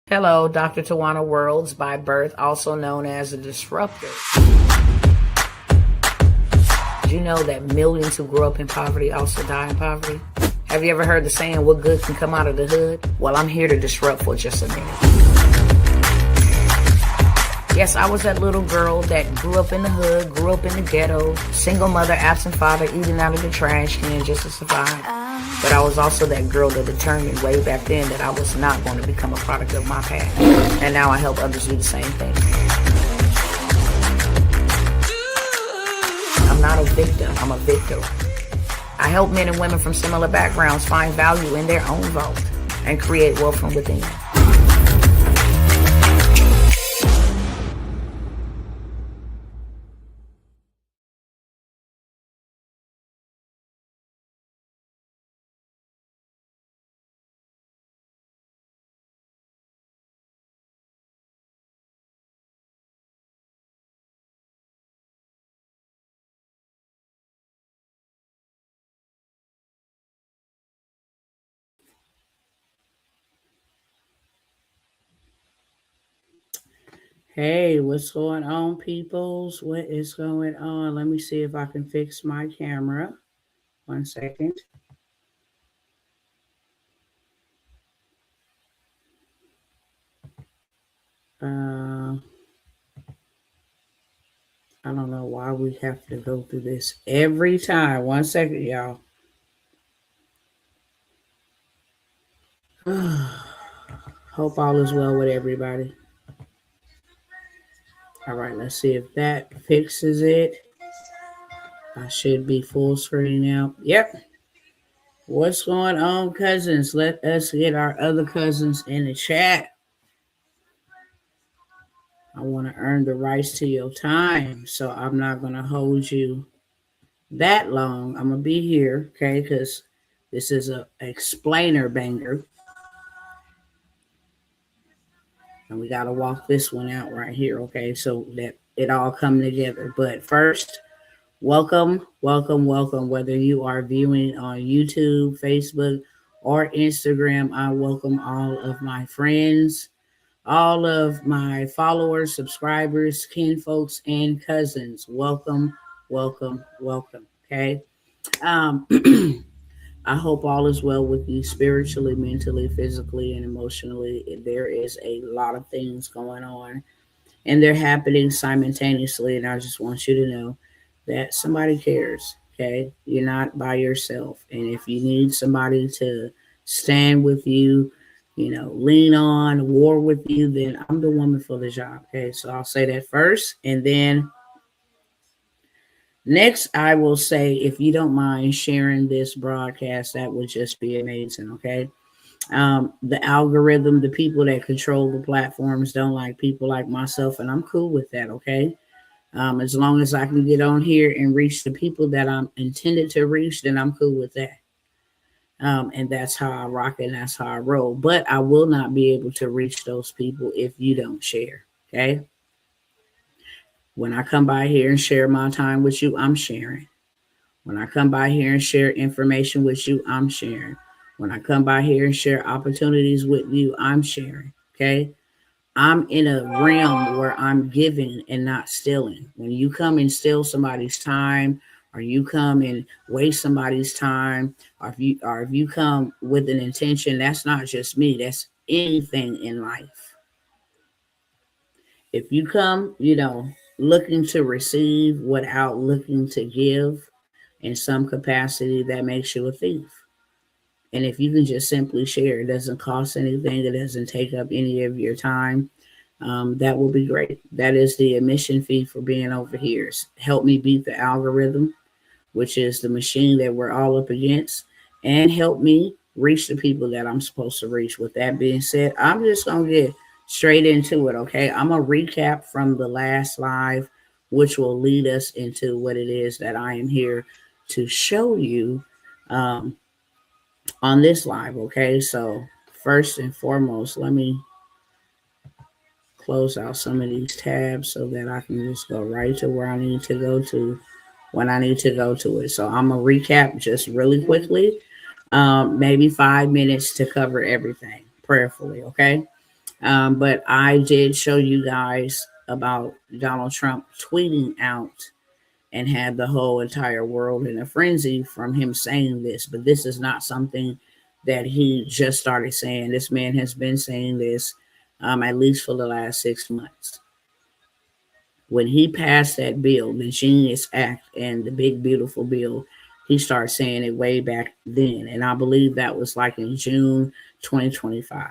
Hello, Dr. Tawana Worlds by birth, also known as a disruptor. Did you know that millions who grew up in poverty also die in poverty? Have you ever heard the saying, what good can come out of the hood? Well, I'm here to disrupt for just a minute. Yes, I was that little girl that grew up in the hood, grew up in the ghetto, single mother, absent father, eating out of the trash can just to survive. But I was also that girl that determined way back then that I was not going to become a product of my past. And now I help others do the same thing. I'm not a victim, I'm a victor. I help men and women from similar backgrounds find value in their own vault and create wealth from within. Hey, what's going on, peoples? What is going on? Let me see if I can fix my camera. 1 second. I don't know why we have to go through this every time. 1 second, y'all. Hope all is well with everybody. All right, let's see if that fixes it. I should be full screen now. Yep. What's going on, cousins? Let us get our other cousins in the chat. I want to earn the rights to your time, so I'm not going to hold you that long. I'm going to be here, okay, because this is a explainer banger. And we got to walk this one out right here, okay, so that it all come together. But first, welcome, whether you are viewing on YouTube, Facebook, or Instagram. I welcome all of my friends, all of my followers, subscribers, kinfolks, and cousins. Welcome, okay? I hope all is well with you spiritually, mentally, physically, and emotionally. There is a lot of things going on, and they're happening simultaneously, and I just want you to know that somebody cares, okay? You're not by yourself, and if you need somebody to stand with you, lean on, war with you, then I'm the woman for the job, okay? So I'll say that first, and then next, I will say, if you don't mind sharing this broadcast, that would just be amazing, okay? The algorithm, the people that control the platforms don't like people like myself, and I'm cool with that, okay? As long as I can get on here and reach the people that I'm intended to reach, then I'm cool with that. And that's how I rock it, and that's how I roll. But I will not be able to reach those people if you don't share, okay? When I come by here and share my time with you, I'm sharing. When I come by here and share information with you, I'm sharing. When I come by here and share opportunities with you, I'm sharing, okay? I'm in a realm where I'm giving and not stealing. When you come and steal somebody's time, or you come and waste somebody's time, or if you come with an intention, that's not just me, that's anything in life. If you come, looking to receive without looking to give in some capacity, that makes you a thief. And if you can just simply share, it doesn't cost anything, it doesn't take up any of your time, that will be great. That is the admission fee for being over here. Help me beat the algorithm, which is the machine that we're all up against, and help me reach the people that I'm supposed to reach. With that being said, I'm just going to get straight into it, okay? I'm going to recap from the last live, which will lead us into what it is that I am here to show you on this live, okay? So first and foremost, let me close out some of these tabs so that I can just go right to where I need to go to when I need to go to it. So I'm going to recap just really quickly, maybe 5 minutes to cover everything prayerfully, okay? But I did show you guys about Donald Trump tweeting out and had the whole entire world in a frenzy from him saying this. But this is not something that he just started saying. This man has been saying this at least for the last 6 months. When he passed that bill, the Genius Act and the big beautiful bill, he started saying it way back then. And I believe that was like in June 2025.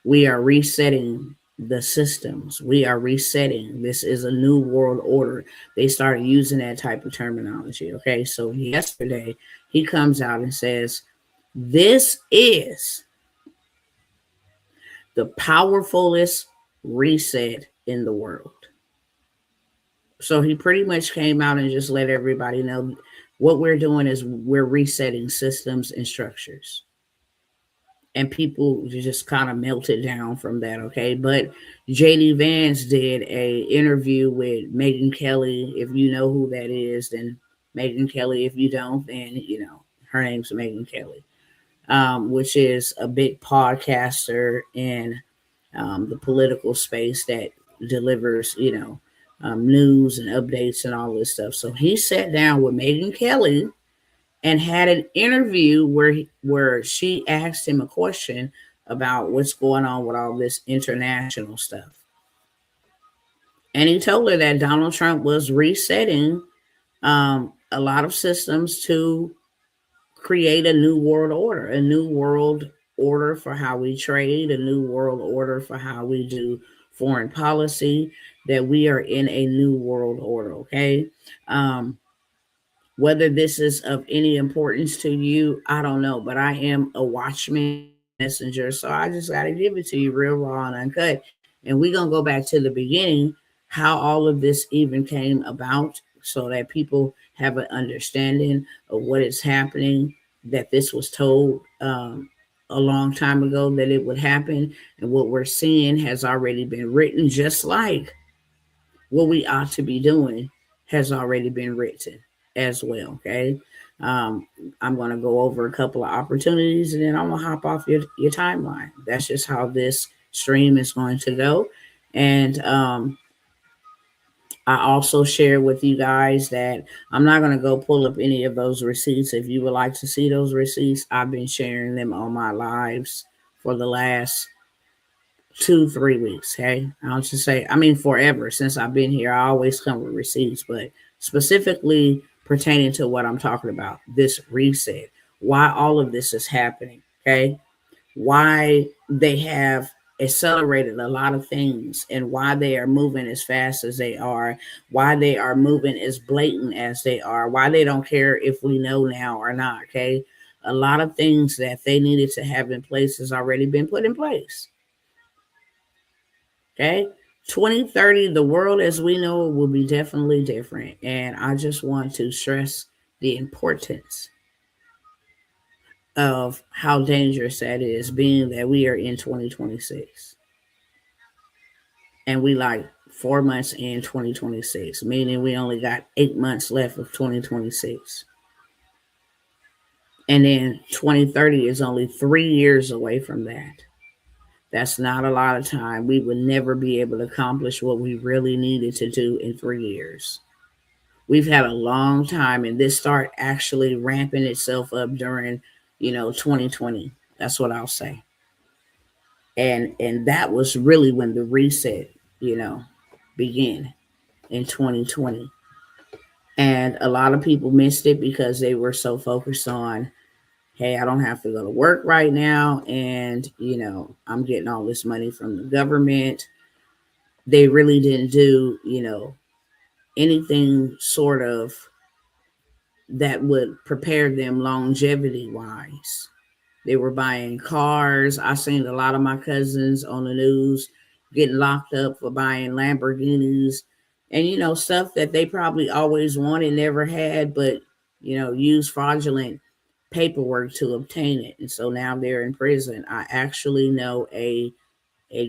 We are resetting the systems. We are resetting. This is a new world order. They started using that type of terminology. Okay. So yesterday he comes out and says, this is the powerfulest reset in the world. So he pretty much came out and just let everybody know what we're doing is we're resetting systems and structures. And people just kind of melted down from that, okay? But JD Vance did a interview with Megyn Kelly. If you know who that is, then Megyn Kelly. If you don't, then her name's Megyn Kelly, which is a big podcaster in the political space that delivers, news and updates and all this stuff. So he sat down with Megyn Kelly and had an interview where she asked him a question about what's going on with all this international stuff. And he told her that Donald Trump was resetting a lot of systems to create a new world order, a new world order for how we trade, a new world order for how we do foreign policy, that we are in a new world order, okay? Whether this is of any importance to you, I don't know, but I am a watchman and a messenger, so I just got to give it to you real raw and uncut. And we're going to go back to the beginning, how all of this even came about, so that people have an understanding of what is happening, that this was told a long time ago that it would happen, and what we're seeing has already been written, just like what we ought to be doing has already been written as well. Okay. Um, I'm going to go over a couple of opportunities and then I'm going to hop off your timeline. That's just how this stream is going to go. And I also share with you guys that I'm not going to go pull up any of those receipts. If you would like to see those receipts, I've been sharing them on my lives for the last 2-3 weeks. Okay. I'll just say, I mean, forever since I've been here, I always come with receipts, but specifically pertaining to what I'm talking about, this reset, why all of this is happening. Okay. Why they have accelerated a lot of things and why they are moving as fast as they are, why they are moving as blatant as they are, why they don't care if we know now or not. Okay. A lot of things that they needed to have in place has already been put in place. Okay. 2030, the world as we know it will be definitely different. And I just want to stress the importance of how dangerous that is, being that we are in 2026. And we like 4 months in 2026, meaning we only got 8 months left of 2026. And then 2030 is only 3 years away from that. That's not a lot of time. We would never be able to accomplish what we really needed to do in 3 years. We've had a long time, and this start actually ramping itself up during, 2020. That's what I'll say. And that was really when the reset, began in 2020. And a lot of people missed it because they were so focused on, hey, I don't have to go to work right now, and I'm getting all this money from the government. They really didn't do, anything sort of that would prepare them longevity wise. They were buying cars. I seen a lot of my cousins on the news getting locked up for buying Lamborghinis and, stuff that they probably always wanted, never had, but, used fraudulent paperwork to obtain it. And so now they're in prison. I actually know a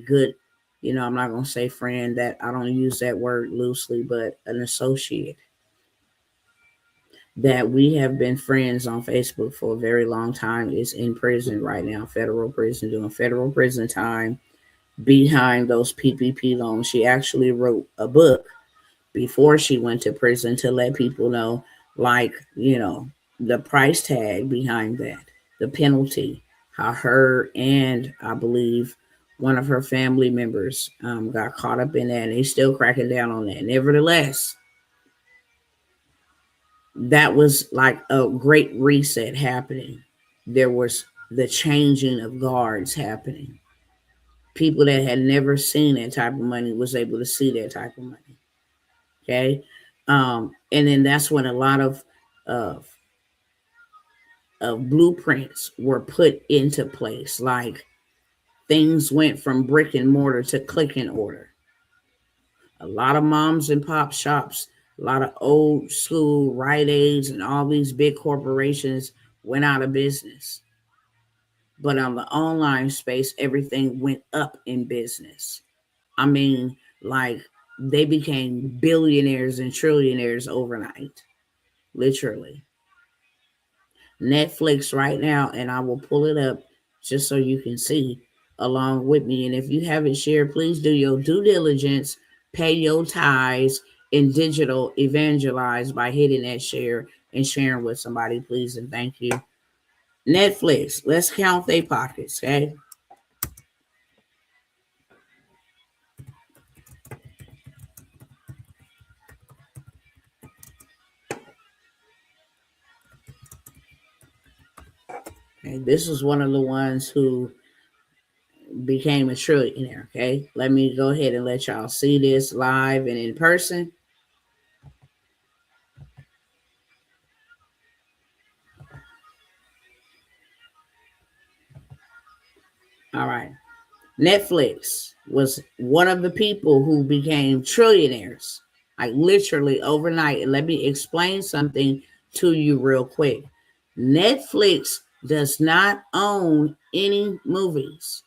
good, I'm not going to say friend, that I don't use that word loosely, but an associate that we have been friends on Facebook for a very long time is in prison right now, federal prison, doing federal prison time. behind those PPP loans. She actually wrote a book before she went to prison to let people know, like, the price tag behind that, the penalty, how her and I believe one of her family members got caught up in that, and they still cracking down on that. Nevertheless, that was like a great reset happening. There was the changing of guards happening. People that had never seen that type of money was able to see that type of money. Okay. And then that's when a lot of blueprints were put into place. Like things went from brick and mortar to click and order. A lot of moms and pop shops, a lot of old school Rite Aids and all these big corporations went out of business. But on the online space, everything went up in business. I mean, like they became billionaires and trillionaires overnight, literally. Netflix right now, and I will pull it up just so you can see along with me. And if you haven't shared, please do your due diligence, pay your tithes, and digital evangelize by hitting that share and sharing with somebody, please. And thank you. Netflix, let's count their pockets, okay? Okay, this is one of the ones who became a trillionaire. Okay, let me go ahead and let y'all see this live and in person. All right. Netflix was one of the people who became trillionaires, like literally overnight. And let me explain something to you real quick. Netflix does not own any movies.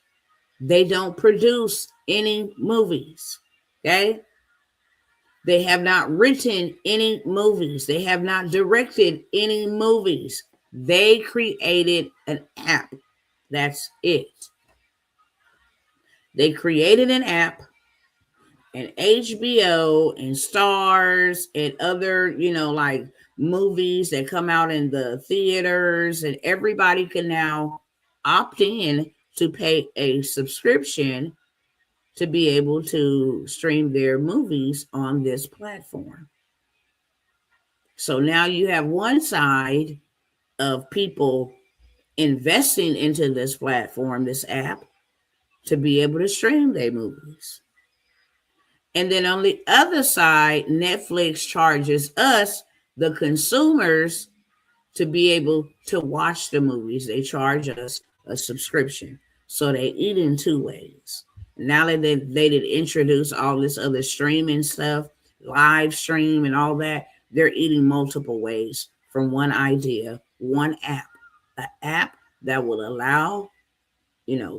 They don't produce any movies. Okay? They have not written any movies. They have not directed any movies. They created an app. That's it. They created an app, and HBO and Stars and other, like movies that come out in the theaters, and everybody can now opt in to pay a subscription to be able to stream their movies on this platform. So now you have one side of people investing into this platform, this app, to be able to stream their movies. And then on the other side, Netflix charges us, the consumers, to be able to watch the movies. They charge us a subscription. So they eat in two ways. Now that they did introduce all this other streaming stuff, live stream and all that, they're eating multiple ways from one idea, one app, an app that will allow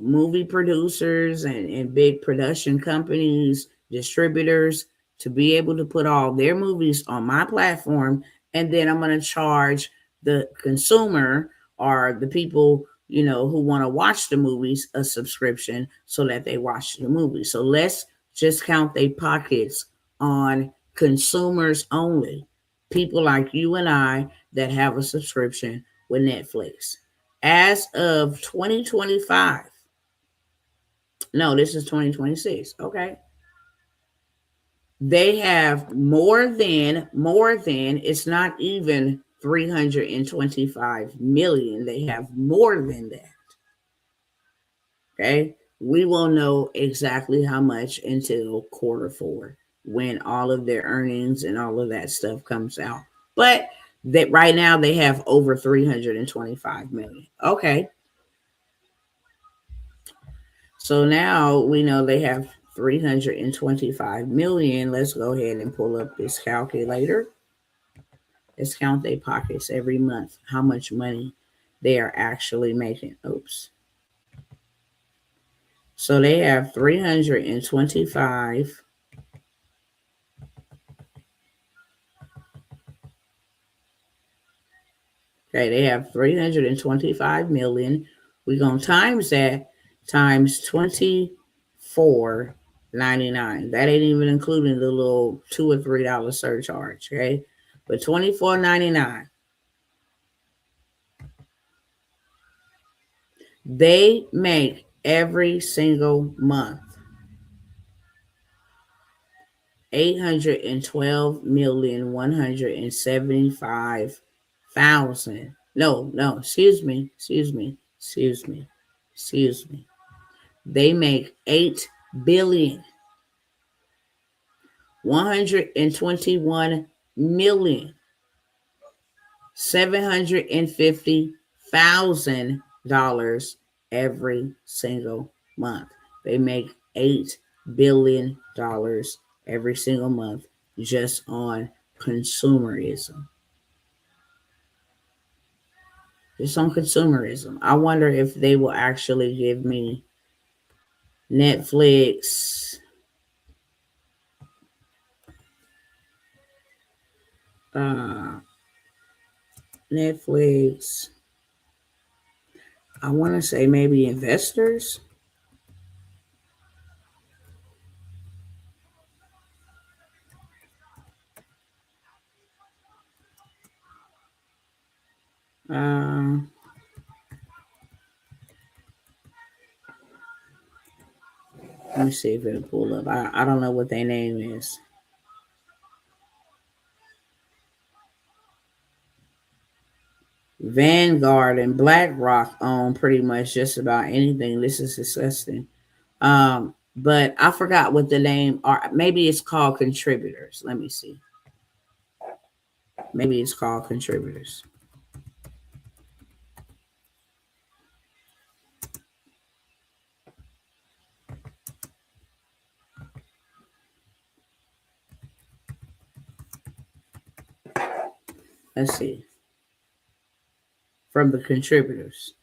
movie producers and big production companies, distributors to be able to put all their movies on my platform. And then I'm going to charge the consumer or the people, who want to watch the movies a subscription so that they watch the movie. So let's just count their pockets on consumers only. People like you and I that have a subscription with Netflix. As of 2025, no, this is 2026. Okay. They have more than, it's not even 325 million. They have more than that. Okay. We won't know exactly how much until Q4 when all of their earnings and all of that stuff comes out. But that right now they have over 325 million. Okay. So now we know they have 325 million. Let's go ahead and pull up this calculator. Let's count their pockets every month, how much money they are actually making. Oops. So they have 325. Okay, they have 325 million. We're going to times that times 25 $24.99. That ain't even including the little $2 or $3 surcharge. Okay, but $24.99. They make every single month 812,175,000. No, excuse me. They make 8,121,750,000 every single month. They make $8 billion every single month just on consumerism. Just on consumerism. I wonder if they will actually give me Netflix, Netflix. I want to say maybe investors. Let me see if it'll pull up. I don't know what their name is. Vanguard and BlackRock own pretty much just about anything. This is disgusting. But I forgot what the name are. Maybe it's called contributors. Let me see. Maybe it's called contributors. Let's see. From the contributors.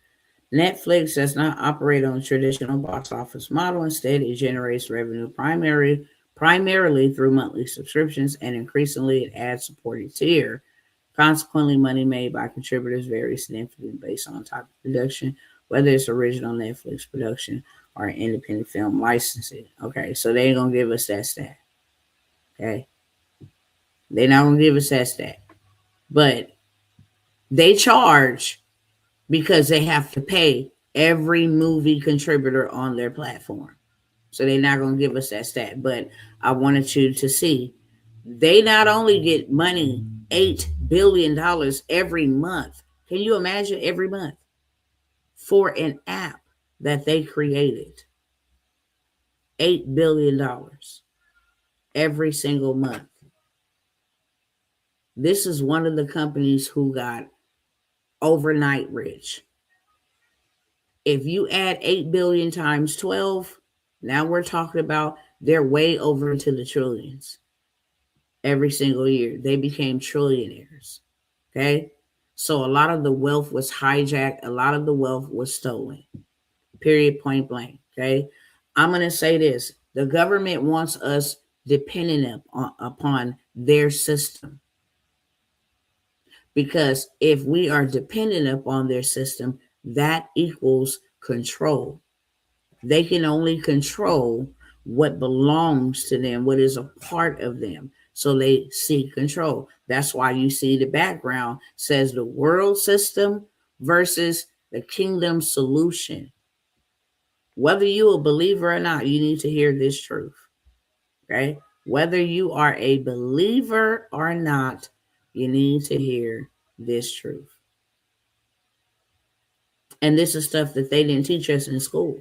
Netflix does not operate on a traditional box office model. Instead, it generates revenue primarily through monthly subscriptions, and increasingly it adds supported tier. Consequently, money made by contributors varies significantly based on type of production, whether it's original Netflix production or independent film licensing. Okay, so they ain't gonna give us that stat. Okay, they're not gonna give us that stat, but they charge because they have to pay every movie contributor on their platform. So they're not going to give us that stat. But I wanted you to see they not only get money, $8 billion every month. Can you imagine every month for an app that they created? $8 billion every single month. This is one of the companies who got overnight rich. If you add 8 billion times 12, now we're talking about they're way over into the trillions every single year. They became trillionaires. Okay. So a lot of the wealth was hijacked. A lot of the wealth was stolen. Period, point blank. Okay. I'm going to say this. The government wants us dependent upon their system. Because if we are dependent upon their system, that equals control. They can only control what belongs to them, what is a part of them. So they seek control. That's why you see the background says the world system versus the kingdom solution. Whether you a believer or not, you need to hear this truth. Okay? Whether you are a believer or not, you need to hear this truth. And this is stuff that they didn't teach us in school.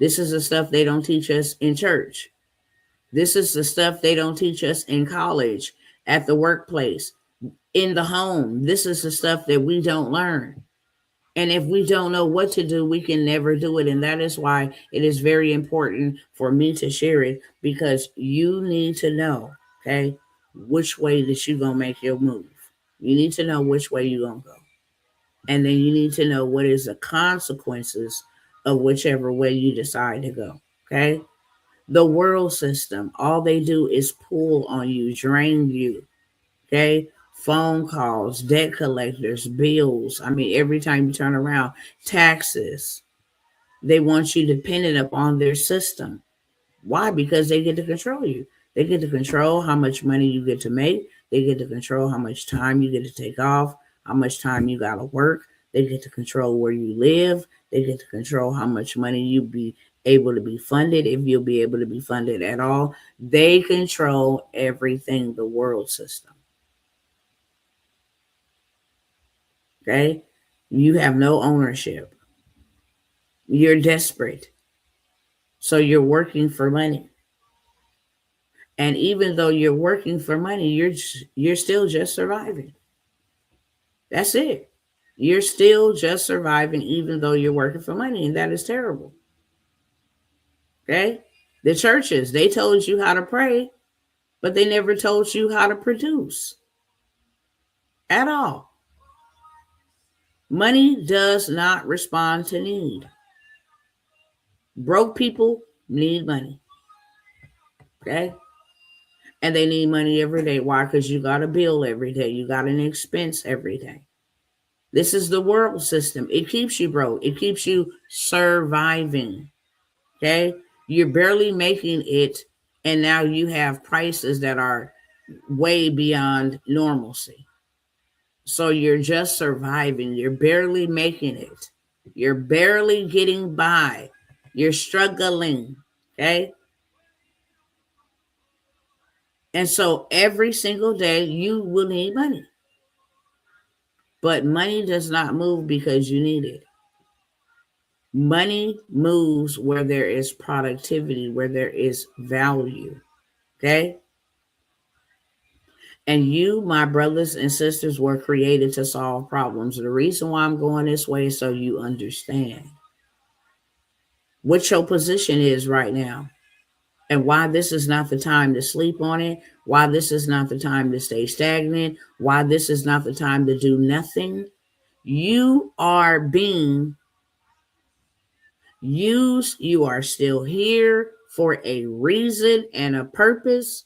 This is the stuff they don't teach us in church. This is the stuff they don't teach us in college, at the workplace, in the home. This is the stuff that we don't learn. And if we don't know what to do, we can never do it. And that is why it is very important for me to share it, because you need to know, okay, which way that you're going to make your move. You need to know which way you're going to go. And then you need to know what is the consequences of whichever way you decide to go, okay? The world system, all they do is pull on you, drain you, okay? Phone calls, debt collectors, bills. I mean, every time you turn around, taxes. They want you dependent upon their system. Why? Because they get to control you. They get to control how much money you get to make. They get to control how much time you get to take off, how much time you got to work. They get to control where you live. They get to control how much money you be able to be funded, if you'll be able to be funded at all. They control everything, the world system. Okay? You have no ownership. You're desperate. So you're working for money. And even though you're working for money, you're still just surviving. That's it. You're still just surviving even though you're working for money, and that is terrible. Okay? The churches, they told you how to pray, but they never told you how to produce at all. Money does not respond to need. Broke people need money. Okay? And they need money every day. Why? Because you got a bill every day. You got an expense every day. This is the world system. It keeps you broke. It keeps you surviving. Okay? You're barely making it, and now you have prices that are way beyond normalcy. So you're just surviving. You're barely making it. You're barely getting by. You're struggling. Okay? And so every single day you will need money. But money does not move because you need it. Money moves where there is productivity, where there is value. Okay? And you, my brothers and sisters, were created to solve problems. The reason why I'm going this way is so you understand what your position is right now and why this is not the time to sleep on it, why this is not the time to stay stagnant, why this is not the time to do nothing. You are being used. You are still here for a reason and a purpose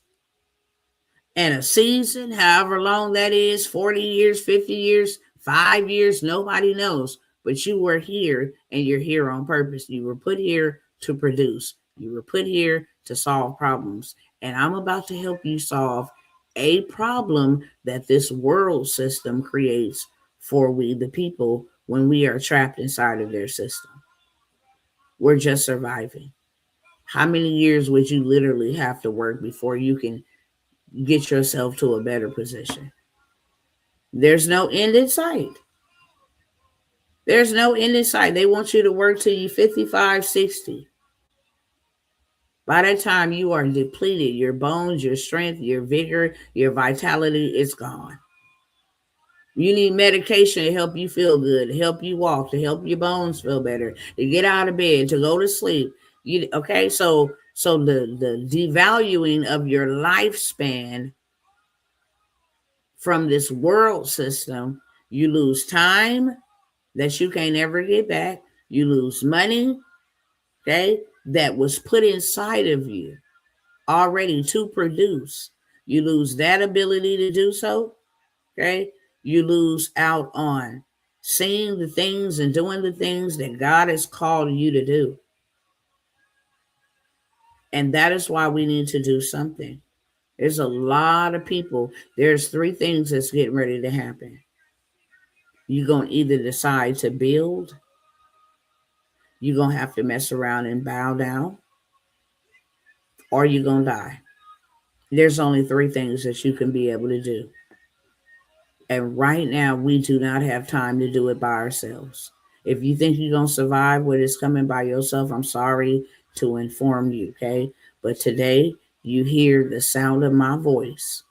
and a season, however long that is, 40 years, 50 years, 5 years, nobody knows. But you were here and you're here on purpose. You were put here to produce. You were put here to solve problems. And I'm about to help you solve a problem that this world system creates for we, the people, when we are trapped inside of their system. We're just surviving. How many years would you literally have to work before you can get yourself to a better position? There's no end in sight. There's no end in sight. They want you to work till you 55, 60. By that time, you are depleted. Your bones, your strength, your vigor, your vitality is gone. You need medication to help you feel good, to help you walk, to help your bones feel better, to get out of bed, to go to sleep. Okay, so the devaluing of your lifespan from this world system, you lose time that you can't ever get back. You lose money, okay, that was put inside of you already to produce. You lose that ability to do so, okay? You lose out on seeing the things and doing the things that God has called you to do. And that is why we need to do something. There's a lot of people. There's 3 things that's getting ready to happen. You're going to either decide to build, you're going to have to mess around and bow down, or you're going to die. There's only 3 things that you can be able to do. And right now, we do not have time to do it by ourselves. If you think you're going to survive what is coming by yourself, I'm sorry to inform you, okay? But today, you hear the sound of my voice.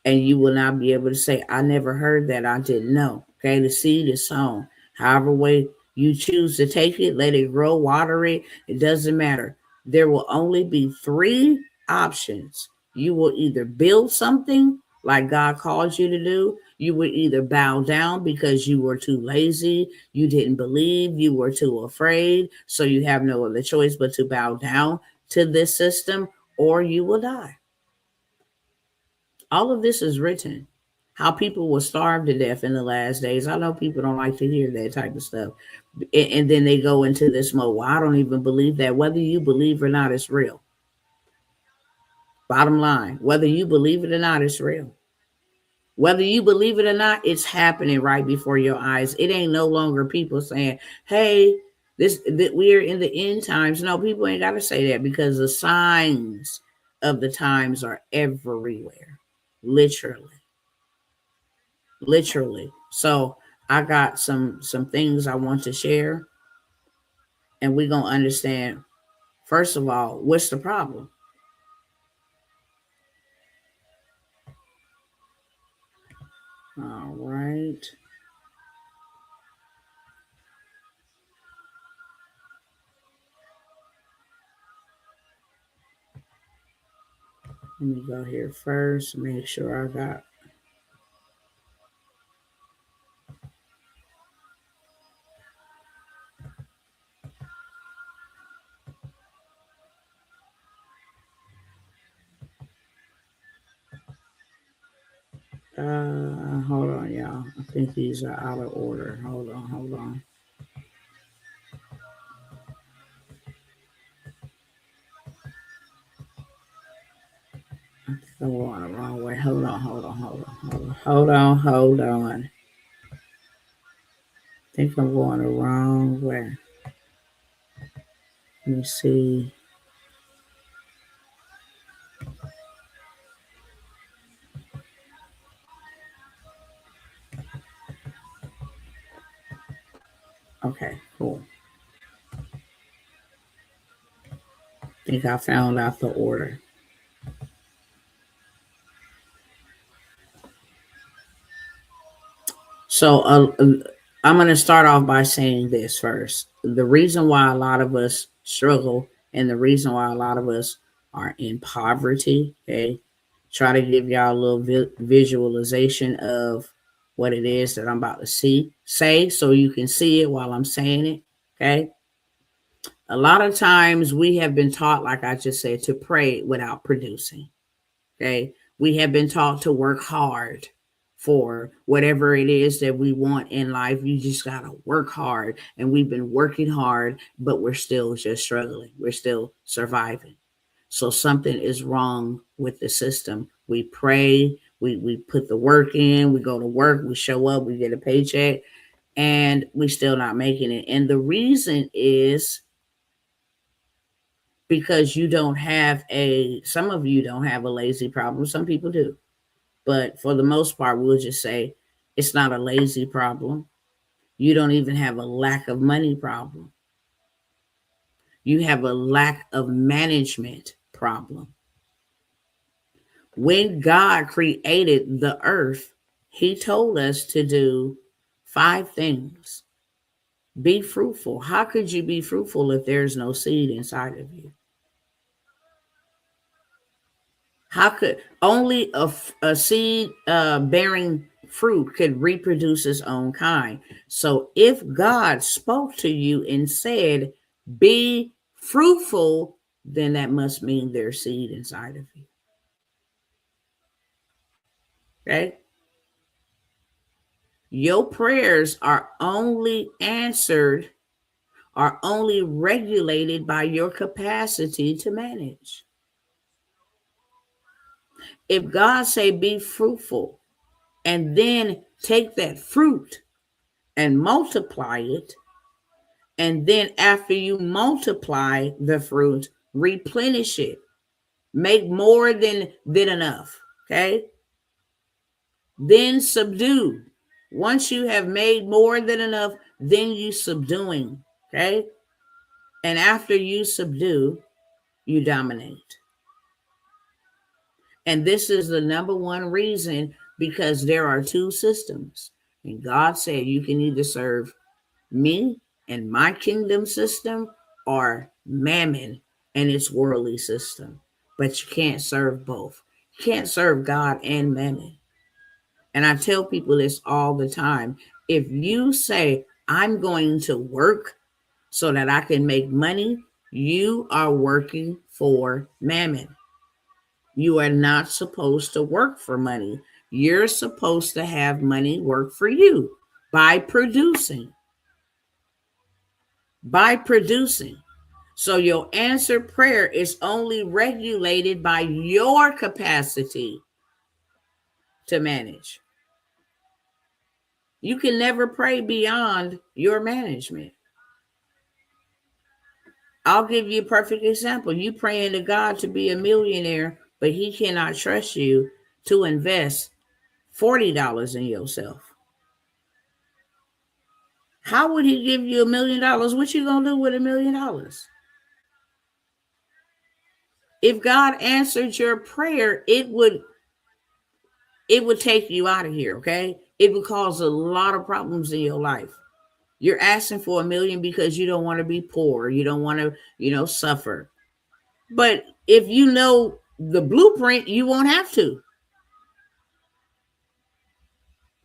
And you will not be able to say, I never heard that, I didn't know. Okay, the seed is sown. However way you choose to take it, let it grow, water it, it doesn't matter. There will only be 3 options. You will either build something like God called you to do. You would either bow down because you were too lazy, you didn't believe, you were too afraid, so you have no other choice but to bow down to this system, or you will die. All of this is written. how people will starve to death in the last days. I know people don't like to hear that type of stuff. And then they go into this mode. Well, I don't even believe that. Whether you believe or not, it's real. Bottom line, whether you believe it or not, it's real. Whether you believe it or not, it's happening right before your eyes. It ain't no longer people saying, hey, that we're in the end times. No, people ain't got to say that, because the signs of the times are everywhere. Literally. Literally. So I got some things I want to share, and we're going to understand, first of all, what's the problem? All right. Let me go here first, make sure I got. Hold on, y'all. I think these are out of order. Hold on. I think I'm going the wrong way. Hold on. I think I'm going the wrong way. Let me see. Okay, cool. I think I found out the order. So I'm going to start off by saying this first. The reason why a lot of us struggle, and the reason why a lot of us are in poverty, okay, try to give y'all a little visualization of what it is that I'm about to say, so you can see it while I'm saying it, okay? A lot of times we have been taught, like I just said, to pray without producing. Okay. We have been taught to work hard for whatever it is that we want in life. You just got to work hard. And we've been working hard, but we're still just struggling. We're still surviving. So something is wrong with the system. We pray, we put the work in, we go to work, we show up, we get a paycheck, and we still not making it. And the reason is because some of you don't have a lazy problem. Some people do. But for the most part, we'll just say it's not a lazy problem. You don't even have a lack of money problem. You have a lack of management problem. When God created the earth, he told us to do 5 things. Be fruitful. How could you be fruitful if there's no seed inside of you? How could only a seed bearing fruit could reproduce its own kind? So if God spoke to you and said, be fruitful, then that must mean there's seed inside of you. Okay? Your prayers are only answered, are only regulated by your capacity to manage. If God say be fruitful, and then take that fruit and multiply it, and then after you multiply the fruit, replenish it, make more than enough, okay? Then subdue. Once you have made more than enough, then you subduing, okay? And after you subdue, you dominate. And this is the number one reason, because there are 2 systems. And God said you can either serve me and my kingdom system, or mammon and its worldly system. But you can't serve both. You can't serve God and mammon. And I tell people this all the time. If you say, I'm going to work so that I can make money, you are working for mammon. You are not supposed to work for money. You're supposed to have money work for you by producing. By producing. So your answered prayer is only regulated by your capacity to manage. You can never pray beyond your management. I'll give you a perfect example. You praying to God to be a millionaire, but he cannot trust you to invest $40 in yourself. How would he give you $1 million? What you gonna do with $1 million? If God answered your prayer, it would take you out of here, okay? It would cause a lot of problems in your life. You're asking for $1 million because you don't want to be poor. You don't want to, suffer. But if you know the blueprint, you won't have to.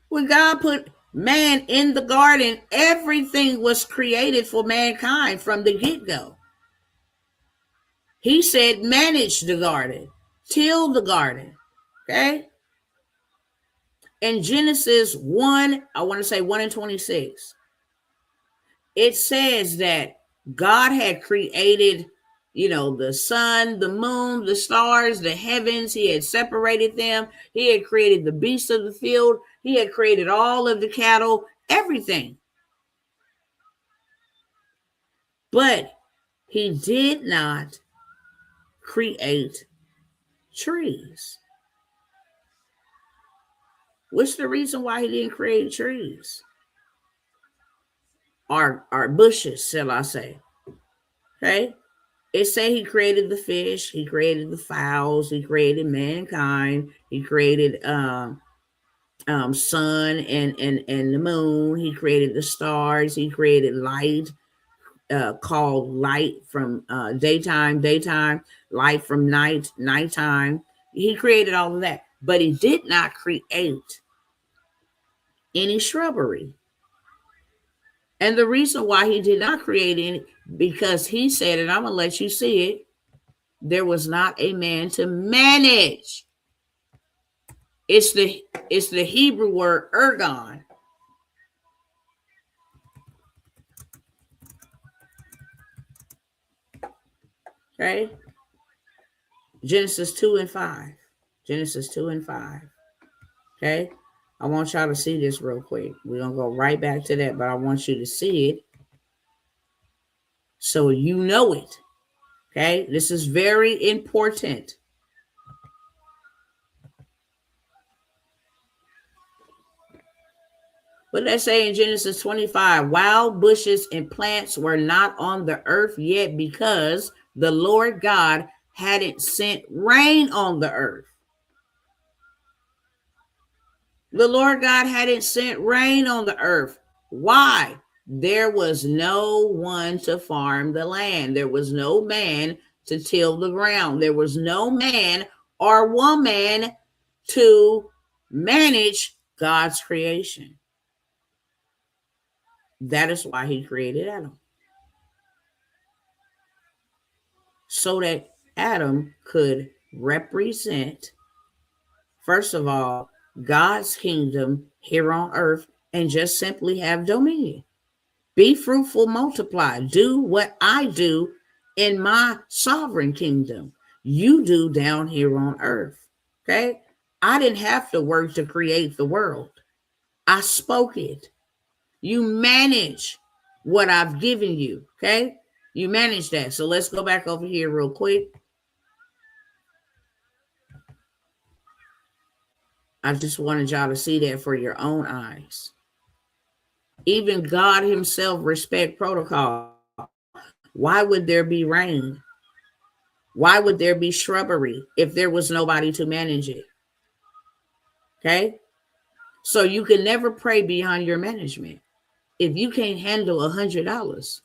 When God put man in the garden, everything was created for mankind from the get-go. He said, manage the garden, till the garden, okay? In Genesis 1, I want to say 1 and 26, it says that God had created, the sun, the moon, the stars, the heavens. He had separated them. He had created the beasts of the field. He had created all of the cattle, everything. But he did not create trees. What's the reason why he didn't create trees? Or bushes, shall I say. Okay? It say he created the fish, he created the fowls, he created mankind, he created sun and the moon, he created the stars, he created light, called light from daytime, light from nighttime. He created all of that, but he did not create any shrubbery. And the reason why he did not create any, because he said, and I'm going to let you see it, there was not a man to manage. It's the Hebrew word ergon. Okay? Genesis 2 and 5. Genesis 2 and 5. Okay? I want y'all to see this real quick. We're going to go right back to that, but I want you to see it so you know it. Okay? This is very important. What did I say in Genesis 25? Wild bushes and plants were not on the earth yet because the Lord God hadn't sent rain on the earth. The Lord God hadn't sent rain on the earth. Why? There was no one to farm the land. There was no man to till the ground. There was no man or woman to manage God's creation. That is why he created Adam. So that Adam could represent, first of all, God's kingdom here on earth and just simply have dominion. Be fruitful, multiply. Do what I do in my sovereign kingdom. You do down here on earth. Okay? I didn't have to work to create the world. I spoke it. You manage what I've given you. Okay? You manage that. So let's go back over here real quick. I just wanted y'all to see that for your own eyes. Even God himself respect protocol. Why would there be rain? Why would there be shrubbery if there was nobody to manage it? Okay? So you can never pray beyond your management. If you can't handle $100,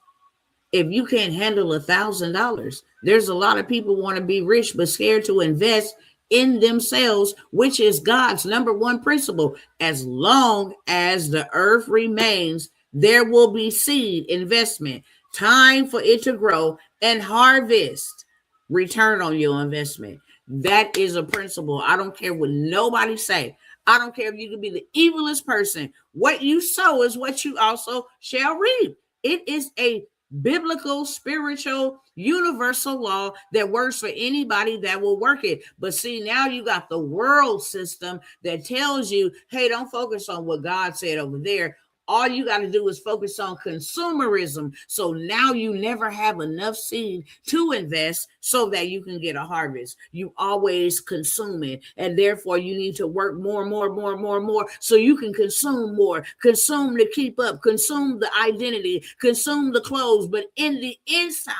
if you can't handle $1,000, there's a lot of people want to be rich but scared to invest in themselves, which is God's number one principle. As long as the earth remains, there will be seed investment, time for it to grow, and harvest, return on your investment. That is a principle. I don't care what nobody say. I don't care if you can be the evilest person. What you sow is what you also shall reap. It is a biblical, spiritual, universal law that works for anybody that will work it. But see, now you got the world system that tells you, hey, don't focus on what God said over there. All you got to do is focus on consumerism. So now you never have enough seed to invest so that you can get a harvest. You always consume it. And therefore you need to work more so you can consume more. Consume to keep up. Consume the identity. Consume the clothes. But in the inside,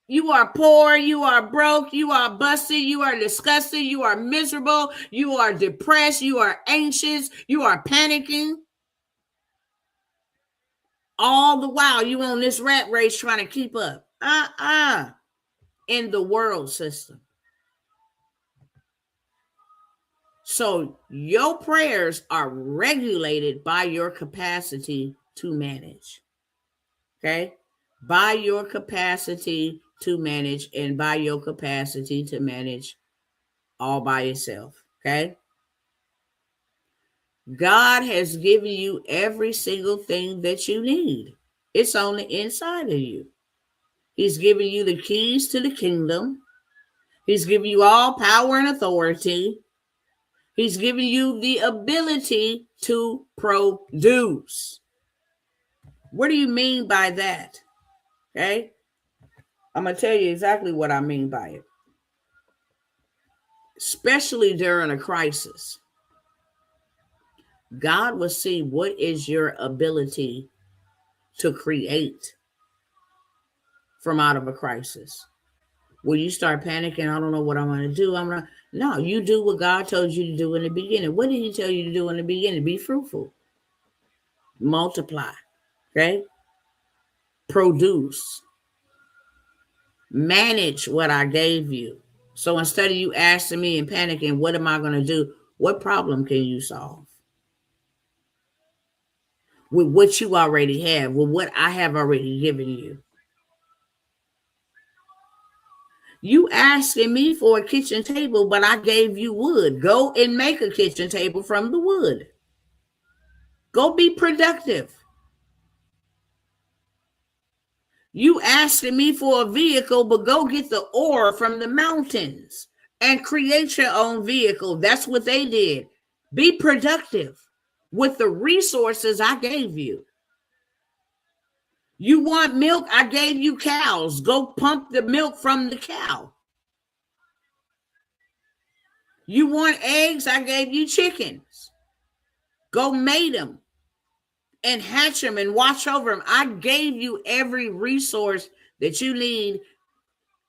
you are poor, you are broke, you are busted, you are disgusted, you are miserable, you are depressed, you are anxious, you are panicking. All the while you on this rat race trying to keep up. In the world system. So your prayers are regulated by your capacity to manage. Okay? By your capacity to manage and by your capacity to manage all by yourself. Okay? God has given you every single thing that you need. It's on the inside of you. He's giving you the keys to the kingdom. He's giving you all power and authority. He's giving you the ability to produce. What do you mean by that? Okay? I'm going to tell you exactly what I mean by it. Especially during a crisis. God will see what is your ability to create from out of a crisis. When you start panicking, I don't know what I'm going to do. No, you do what God told you to do in the beginning. What did he tell you to do in the beginning? Be fruitful. Multiply. Okay? Produce. Manage what I gave you. So instead of you asking me and panicking, what am I going to do? What problem can you solve? With what you already have, with what I have already given you. You asking me for a kitchen table, but I gave you wood. Go and make a kitchen table from the wood. Go be productive. You asking me for a vehicle, but go get the ore from the mountains and create your own vehicle. That's what they did. Be productive with the resources I gave you. You want milk? I gave you cows. Go pump the milk from the cow. You want eggs? I gave you chickens. Go mate them and hatch them and watch over them. I gave you every resource that you need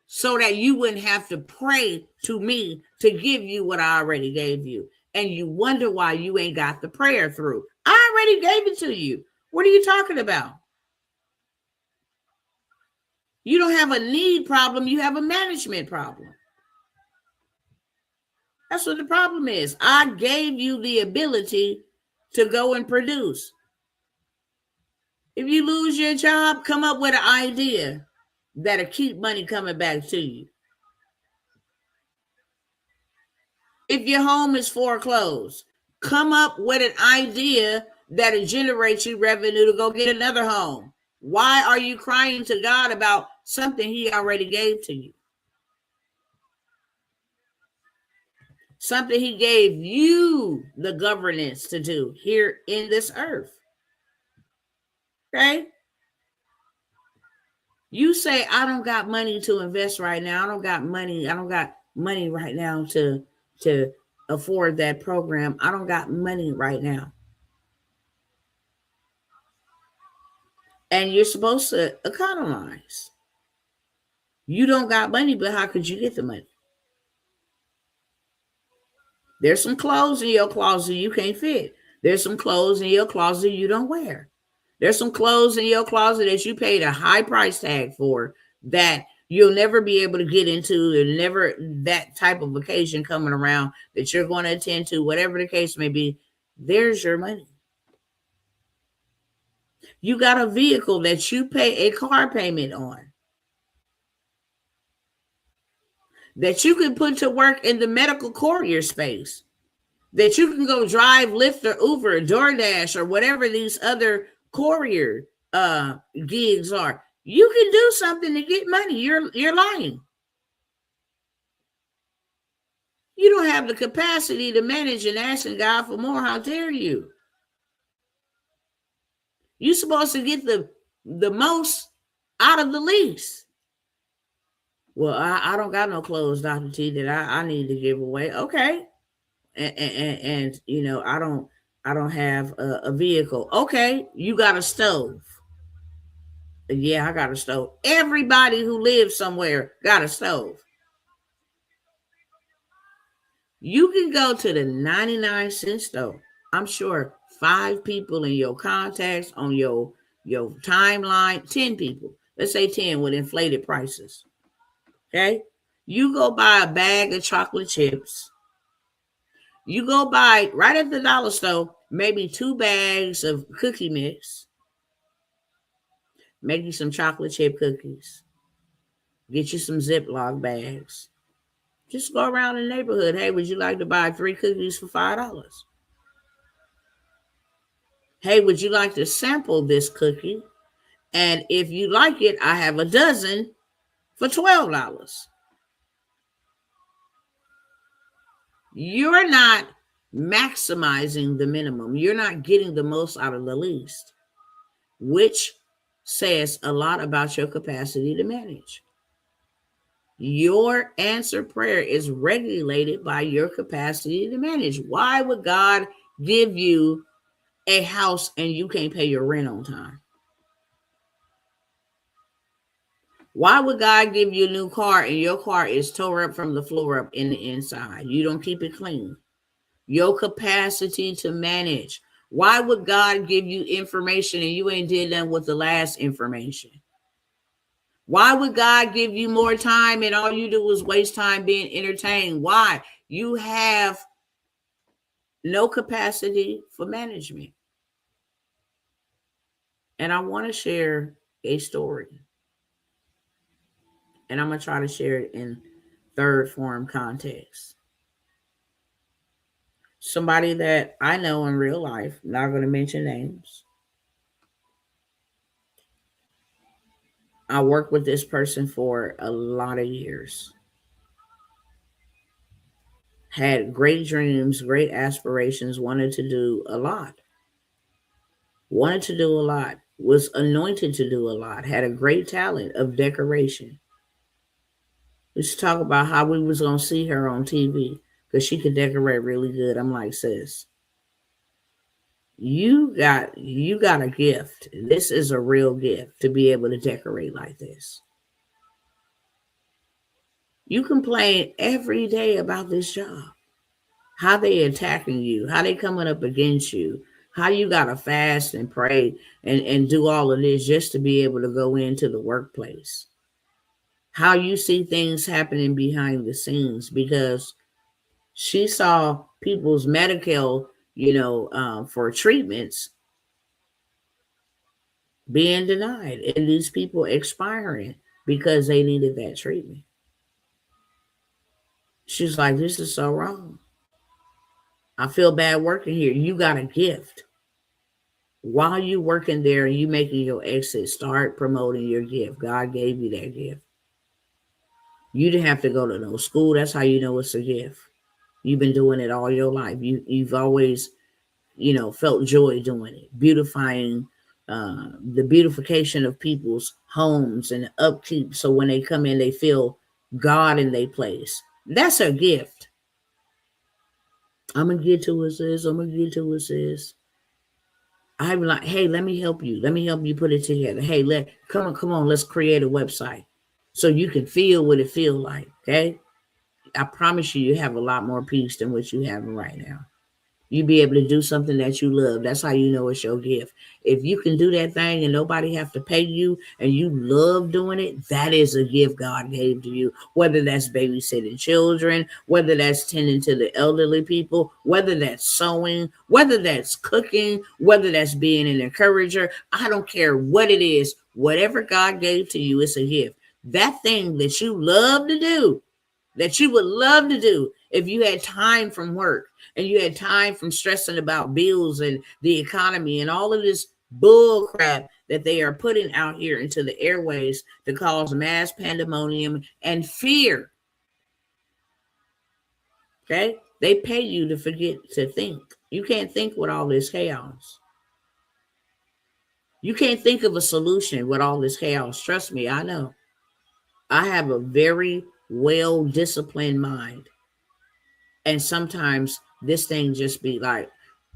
so that you wouldn't have to pray to me to give you what I already gave you. And you wonder why you ain't got the prayer through. I already gave it to you. What are you talking about? You don't have a need problem. You have a management problem. That's what the problem is. I gave you the ability to go and produce. If you lose your job, come up with an idea that'll keep money coming back to you. If your home is foreclosed, come up with an idea that'll generate you revenue to go get another home. Why are you crying to God about something he already gave to you? Something he gave you the governance to do here in this earth. Okay? You say, I don't got money to invest right now. I don't got money right now to afford that program. I don't got money right now. And you're supposed to economize. You don't got money, but how could you get the money? There's some clothes in your closet you can't fit. There's some clothes in your closet you don't wear. There's some clothes in your closet that you paid a high price tag for that you'll never be able to get into, and never that type of occasion coming around that you're going to attend to, whatever the case may be. There's your money. You got a vehicle that you pay a car payment on. that you can put to work in the medical courier space, that you can go drive, Lyft, or Uber, or DoorDash, or whatever these other courier gigs are. You can do something to get money. You're lying. You don't have the capacity to manage and asking God for more. How dare you? You're supposed to get the most out of the least. Well, I don't got no clothes, Dr. T, that I need to give away. Okay. And you know, I don't have a vehicle. Okay, you got a stove. Yeah, I got a stove. Everybody who lives somewhere got a stove. You can go to the 99-cent store. I'm sure 5 people in your contacts on your timeline, 10 people. Let's say 10 with inflated prices. Okay? You go buy a bag of chocolate chips. You go buy right at the dollar store, maybe 2 bags of cookie mix. Make you some chocolate chip cookies. Get you some Ziploc bags. Just go around the neighborhood. Hey, would you like to buy 3 cookies for $5? Hey, would you like to sample this cookie? And if you like it, I have a dozen for $12. You're not maximizing the minimum. You're not getting the most out of the least, which says a lot about your capacity to manage. Your answered prayer is regulated by your capacity to manage. Why would God give you a house and you can't pay your rent on time? Why would God give you a new car and your car is tore up from the floor up in the inside? You don't keep it clean. Your capacity to manage. Why would God give you information and you ain't did nothing with the last information? Why would God give you more time and all you do is waste time being entertained? Why? You have no capacity for management. And I want to share a story. And I'm going to try to share it in third form context. Somebody that I know in real life, not going to mention names. I worked with this person for a lot of years. Had great dreams, great aspirations, wanted to do a lot. Was anointed to do a lot, had a great talent of decoration. Let's talk about how we was going to see her on TV because she could decorate really good. I'm like, sis, you got a gift. This is a real gift to be able to decorate like this. You complain every day about this job, how they attacking you, how they coming up against you, how you got to fast and pray and do all of this just to be able to go into the workplace. How you see things happening behind the scenes because she saw people's medical, for treatments being denied and these people expiring because they needed that treatment. She's like, this is so wrong. I feel bad working here. You got a gift. While you working there and you making your exit, start promoting your gift. God gave you that gift. You didn't have to go to no school. That's how you know it's a gift. You've been doing it all your life. You've always, felt joy doing it, beautifying the beautification of people's homes and upkeep. So when they come in, they feel God in their place. That's a gift. I'm going to get to it, sis. I'm like, hey, let me help you. Let me help you put it together. Hey, come on, let's create a website so you can feel what it feels like, okay? I promise you have a lot more peace than what you have right now. You be able to do something that you love. That's how you know it's your gift. If you can do that thing and nobody have to pay you and you love doing it, that is a gift God gave to you. Whether that's babysitting children, whether that's tending to the elderly people, whether that's sewing, whether that's cooking, whether that's being an encourager. I don't care what it is. Whatever God gave to you, it's a gift. That thing that you love to do, that you would love to do if you had time from work and you had time from stressing about bills and the economy and all of this bull crap that they are putting out here into the airways to cause mass pandemonium and fear. Okay? They pay you to forget to think. You can't think with all this chaos. You can't think of a solution with all this chaos. Trust me, I know. I have a very well-disciplined mind. And sometimes this thing just be like,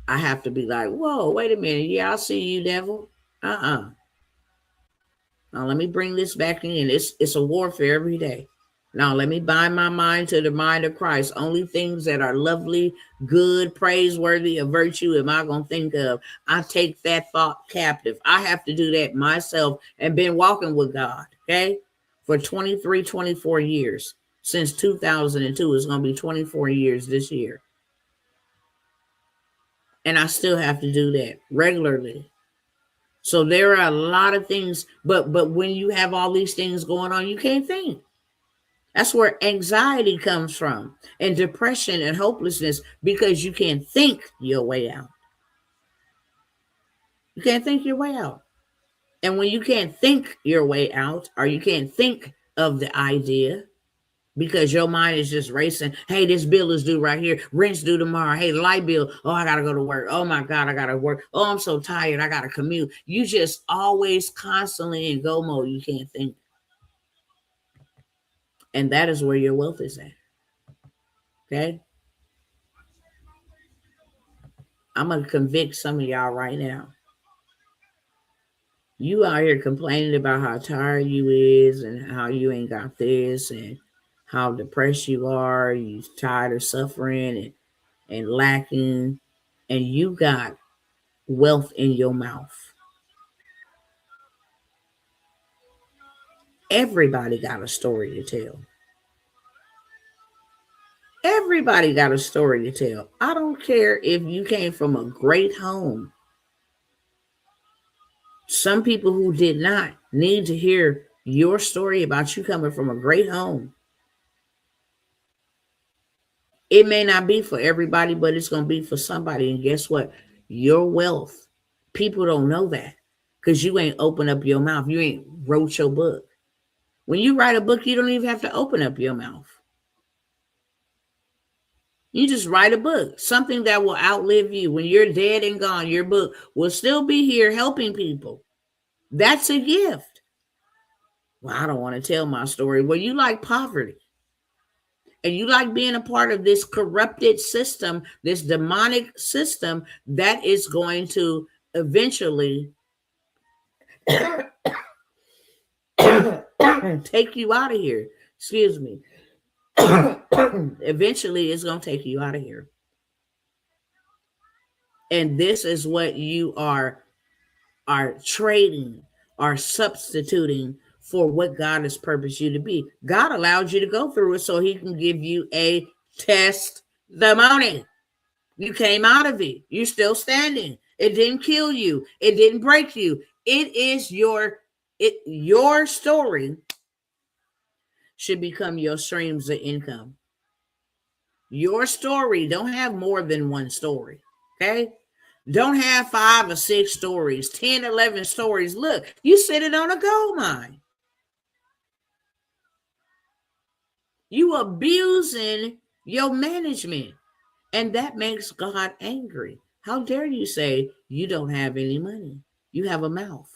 I have to be like, whoa, wait a minute. Yeah, I'll see you, devil. Now let me bring this back in. It's a warfare every day. Now let me bind my mind to the mind of Christ. Only things that are lovely, good, praiseworthy, of virtue am I going to think of. I take that thought captive. I have to do that myself and been walking with God, okay, for 23, 24 years. Since 2002. It's going to be 24 years this year. And I still have to do that regularly. So there are a lot of things, but when you have all these things going on, you can't think. That's where anxiety comes from, and depression and hopelessness, because you can't think your way out. You can't think your way out. And when you can't think your way out, or you can't think of the idea, because your mind is just racing. Hey, this bill is due right here. Rent's due tomorrow. Hey, light bill. Oh, I got to go to work. Oh my God, I got to work. Oh, I'm so tired. I got to commute. You just always constantly in go mode. You can't think. And that is where your wealth is at. Okay. I'm going to convict some of y'all right now. You out here complaining about how tired you is and how you ain't got this and how depressed you are. You tired of suffering and lacking, and you got wealth in your mouth. Everybody got a story to tell. Everybody got a story to tell. I don't care if you came from a great home. Some people who did not need to hear your story about you coming from a great home. It may not be for everybody, but it's going to be for somebody. And guess what? Your wealth, people don't know that because you ain't opened up your mouth. You ain't wrote your book. When you write a book, you don't even have to open up your mouth. You just write a book, something that will outlive you. When you're dead and gone, your book will still be here helping people. That's a gift. Well, I don't want to tell my story. Well, you like poverty. And you like being a part of this corrupted system, this demonic system that is going to eventually take you out of here. Excuse me. Eventually, it's going to take you out of here. And this is what you are trading, are substituting for what God has purposed you to be. God allowed you to go through it so he can give you a testimony. You came out of it. You're still standing. It didn't kill you. It didn't break you. It is your story should become your streams of income. Your story, don't have more than one story. Okay? Don't have 5 or 6 stories, 10, 11 stories. Look, you sitting on a gold mine. You abusing your management. And that makes God angry. How dare you say you don't have any money? You have a mouth.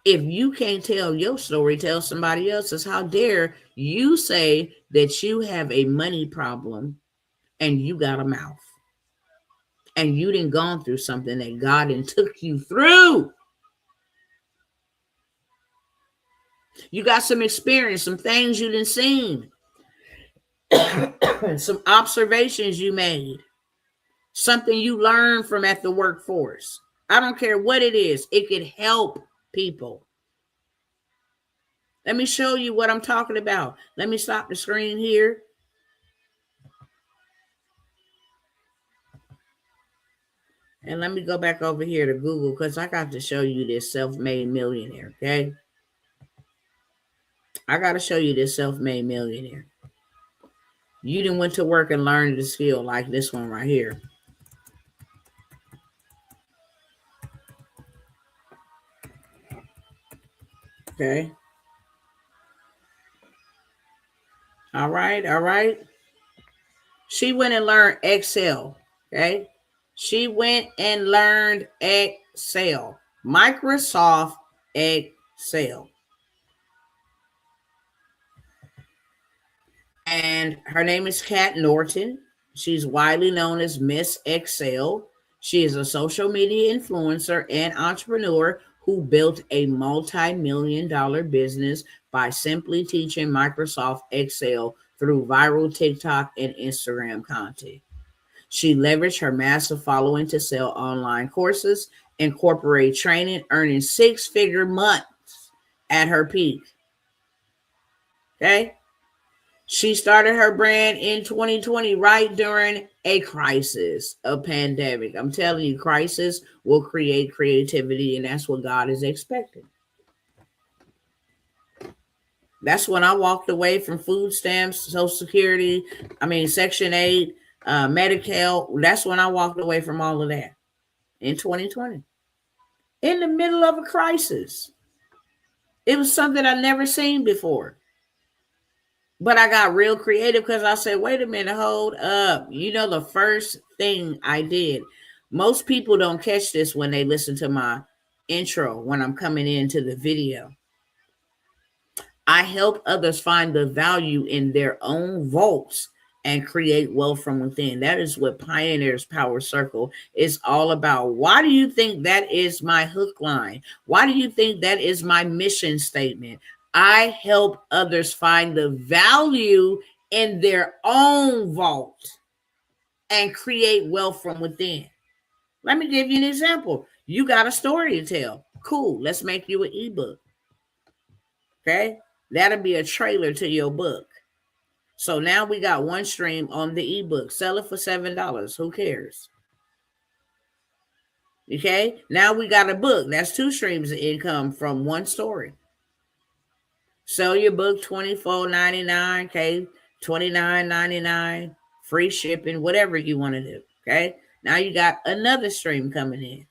If you can't tell your story, tell somebody else's. How dare you say that you have a money problem and you got a mouth? And you didn't gone through something that God and took you through. You got some experience, some things you didn't seen, some observations you made, something you learned from at the workforce. I don't care what it is. It could help people. Let me show you what I'm talking about. Let me stop the screen here. And let me go back over here to Google because I got to show you this self-made millionaire, okay? I got to show you this self-made millionaire. You didn't went to work and learned the skill like this one right here. Okay. All right. She went and learned Excel. Okay. She went and learned Excel. Microsoft Excel. And her name is Kat Norton. She's widely known as Miss Excel. She is a social media influencer and entrepreneur who built a multi-million-dollar business by simply teaching Microsoft Excel through viral TikTok and Instagram content. She leveraged her massive following to sell online courses, incorporate training, earning six-figure months at her peak. Okay? She started her brand in 2020, right during a crisis, a pandemic. I'm telling you, crisis will create creativity, and that's what God is expecting. That's when I walked away from food stamps, Social Security, Section 8, Medi-Cal. That's when I walked away from all of that in 2020. In the middle of a crisis. It was something I never seen before. But I got real creative because I said, wait a minute, hold up. You know, the first thing I did, most people don't catch this when they listen to my intro when I'm coming into the video. I help others find the value in their own vaults and create wealth from within. That is what Pioneers Power Circle is all about. Why do you think that is my hook line? Why do you think that is my mission statement? I help others find the value in their own vault and create wealth from within. Let me give you an example. You got a story to tell. Cool. Let's make you an ebook. Okay. That'll be a trailer to your book. So now we got one stream on the ebook. Sell it for $7. Who cares? Okay. Now we got a book. That's two streams of income from one story. Sell your book $24.99, okay, $29.99, free shipping, whatever you want to do. Okay. Now you got another stream coming in.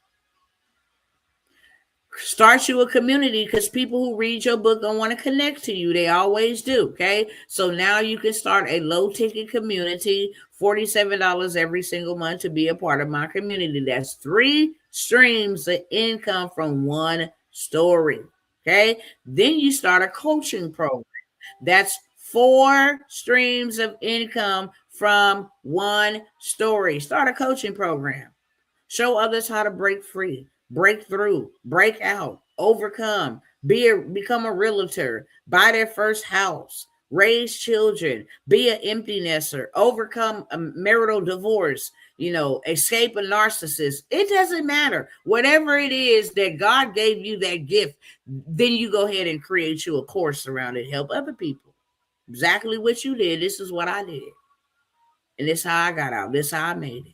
Start you a community because people who read your book don't want to connect to you. They always do. Okay. So now you can start a low ticket community, $47 every single month to be a part of my community. That's 3 streams of income from one story. Okay. Then you start a coaching program. That's 4 streams of income from one story. Start a coaching program. Show others how to break free, break through, break out, overcome, become a realtor, buy their first house, raise children, be an empty nester, overcome a marital divorce, escape a narcissist. It doesn't matter. Whatever it is that God gave you that gift, then you go ahead and create you a course around it, help other people. Exactly what you did. This is what I did. And this is how I got out. This is how I made it.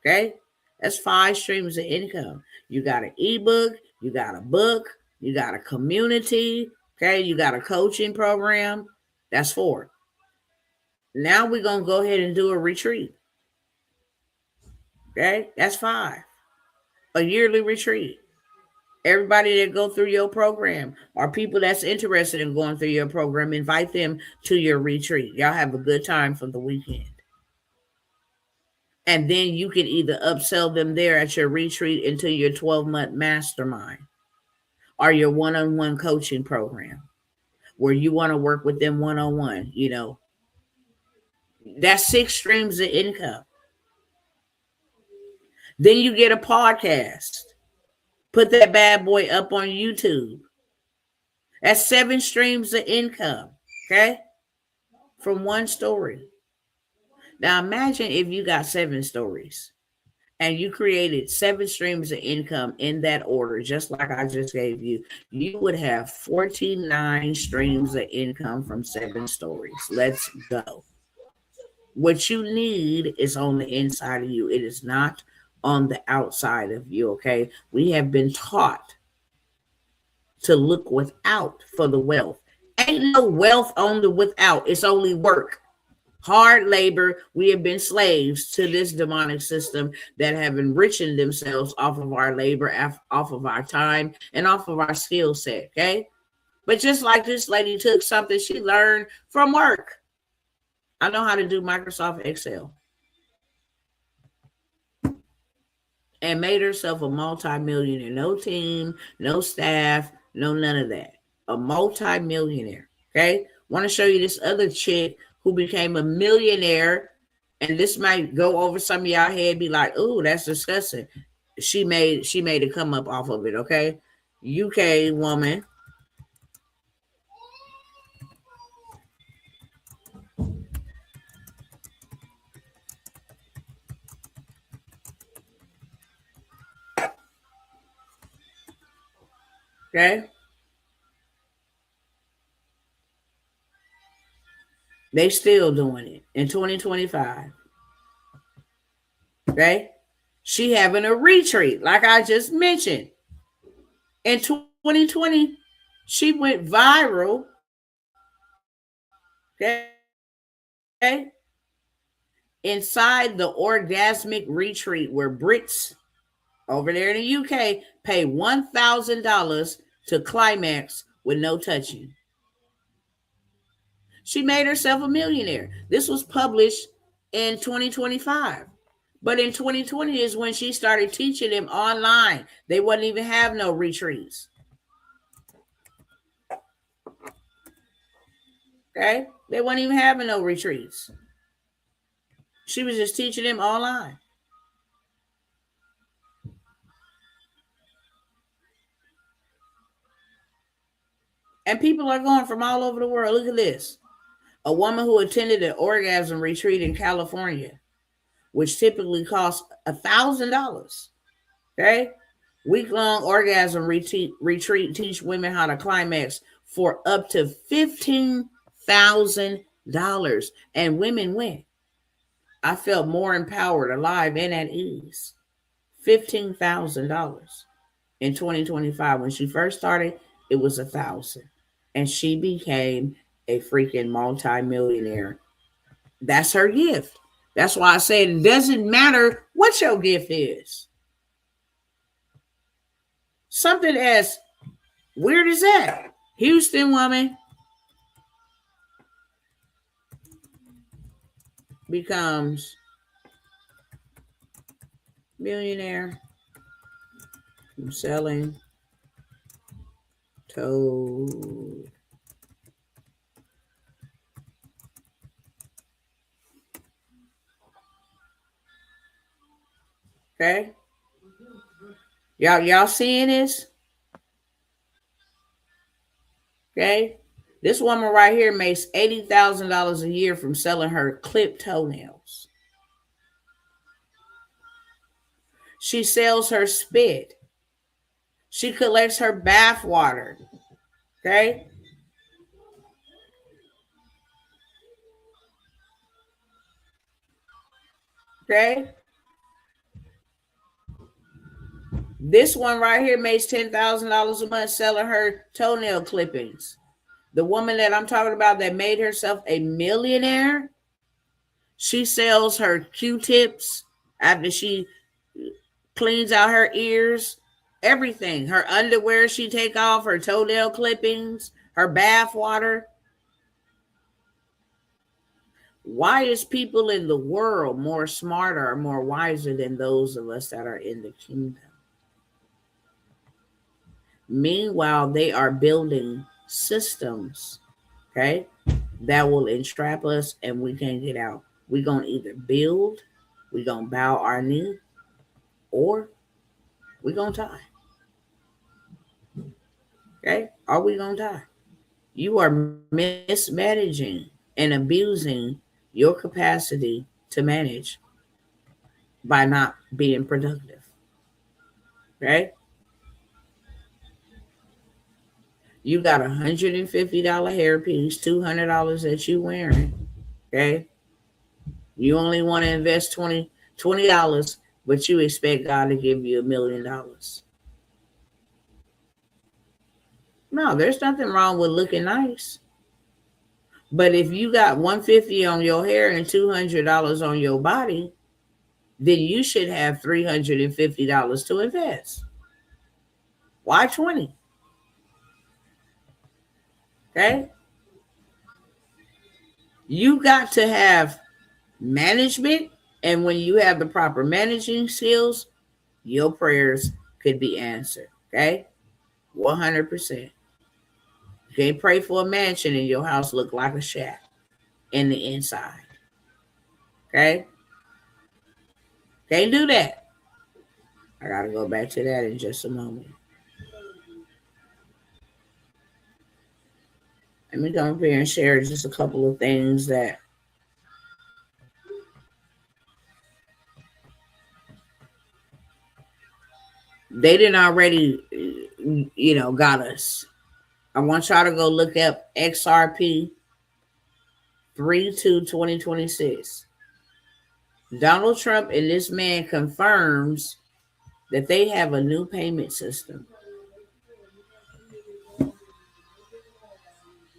Okay? That's 5 streams of income. You got an ebook, you got a book, you got a community, okay? You got a coaching program. That's 4. Now we're going to go ahead and do a retreat. Okay? That's 5. A yearly retreat. Everybody that go through your program or people that's interested in going through your program, invite them to your retreat. Y'all have a good time for the weekend. And then you can either upsell them there at your retreat into your 12-month mastermind or your one-on-one coaching program where you want to work with them one-on-one. That's 6 streams of income. Then you get a podcast. Put that bad boy up on YouTube. That's 7 streams of income, okay? From one story. Now imagine if you got 7 stories and you created 7 streams of income in that order, just like I just gave you, you would have 49 streams of income from 7 stories. Let's go. What you need is on the inside of you. It is not on the outside of you, okay? We have been taught to look without for the wealth. Ain't no wealth on the without. It's only work. Hard labor. We have been slaves to this demonic system that have enriched themselves off of our labor, off of our time, and off of our skill set. Okay. But just like this lady took something she learned from work. I know how to do Microsoft Excel. And made herself a multi-millionaire. No team, no staff, no none of that. A multi-millionaire. Okay. Want to show you this other chick who became a millionaire. And this might go over some of y'all head, be like, "Ooh, that's disgusting." She made it come up off of it. Okay. UK woman. Okay. They still doing it in 2025. Okay. She having a retreat, like I just mentioned. In 2020, she went viral. Okay. Inside the orgasmic retreat where Brits over there in the UK pay $1,000 to climax with no touching. She made herself a millionaire. This was published in 2025. But in 2020 is when she started teaching them online. They wouldn't even have no retreats. Okay? They weren't even having no retreats. She was just teaching them online. And people are going from all over the world. Look at this. A woman who attended an orgasm retreat in California, which typically costs $1,000. Okay? Week-long orgasm retreat teach women how to climax for up to $15,000. And women went. I felt more empowered, alive, and at ease. $15,000 in 2025. When she first started, it was $1,000. And she became a freaking multi-millionaire. That's her gift. That's why I said it doesn't matter what your gift is. Something as weird as that. Houston woman becomes millionaire from selling toad. Okay. Y'all seeing this? Okay. This woman right here makes $80,000 a year from selling her clipped toenails. She sells her spit. She collects her bath water. Okay. Okay. This one right here makes $10,000 a month selling her toenail clippings. The woman that I'm talking about that made herself a millionaire, she sells her Q-tips after she cleans out her ears, everything. Her underwear she take off, her toenail clippings, her bath water. Why is people in the world more smarter or more wiser than those of us that are in the kingdom? Meanwhile, they are building systems, okay, that will entrap us and we can't get out. We're going to either build, we're going to bow our knee, or we're going to die. Okay? Are we going to die? You are mismanaging and abusing your capacity to manage by not being productive. Okay? You got $150 hairpiece, $200 that you wearing. Okay? You only want to invest $20, but you expect God to give you $1 million. No, there's nothing wrong with looking nice. But if you got $150 on your hair and $200 on your body, then you should have $350 to invest. Why 20? Okay. You got to have management. And when you have the proper managing skills, your prayers could be answered. Okay. 100%. You can't pray for a mansion and your house look like a shack in the inside. Okay. Can't do that. I got to go back to that in just a moment. Let me come up here and share just a couple of things that they didn't already, got us. I want y'all to go look up XRP 3/2/2026. Donald Trump and this man confirms that they have a new payment system.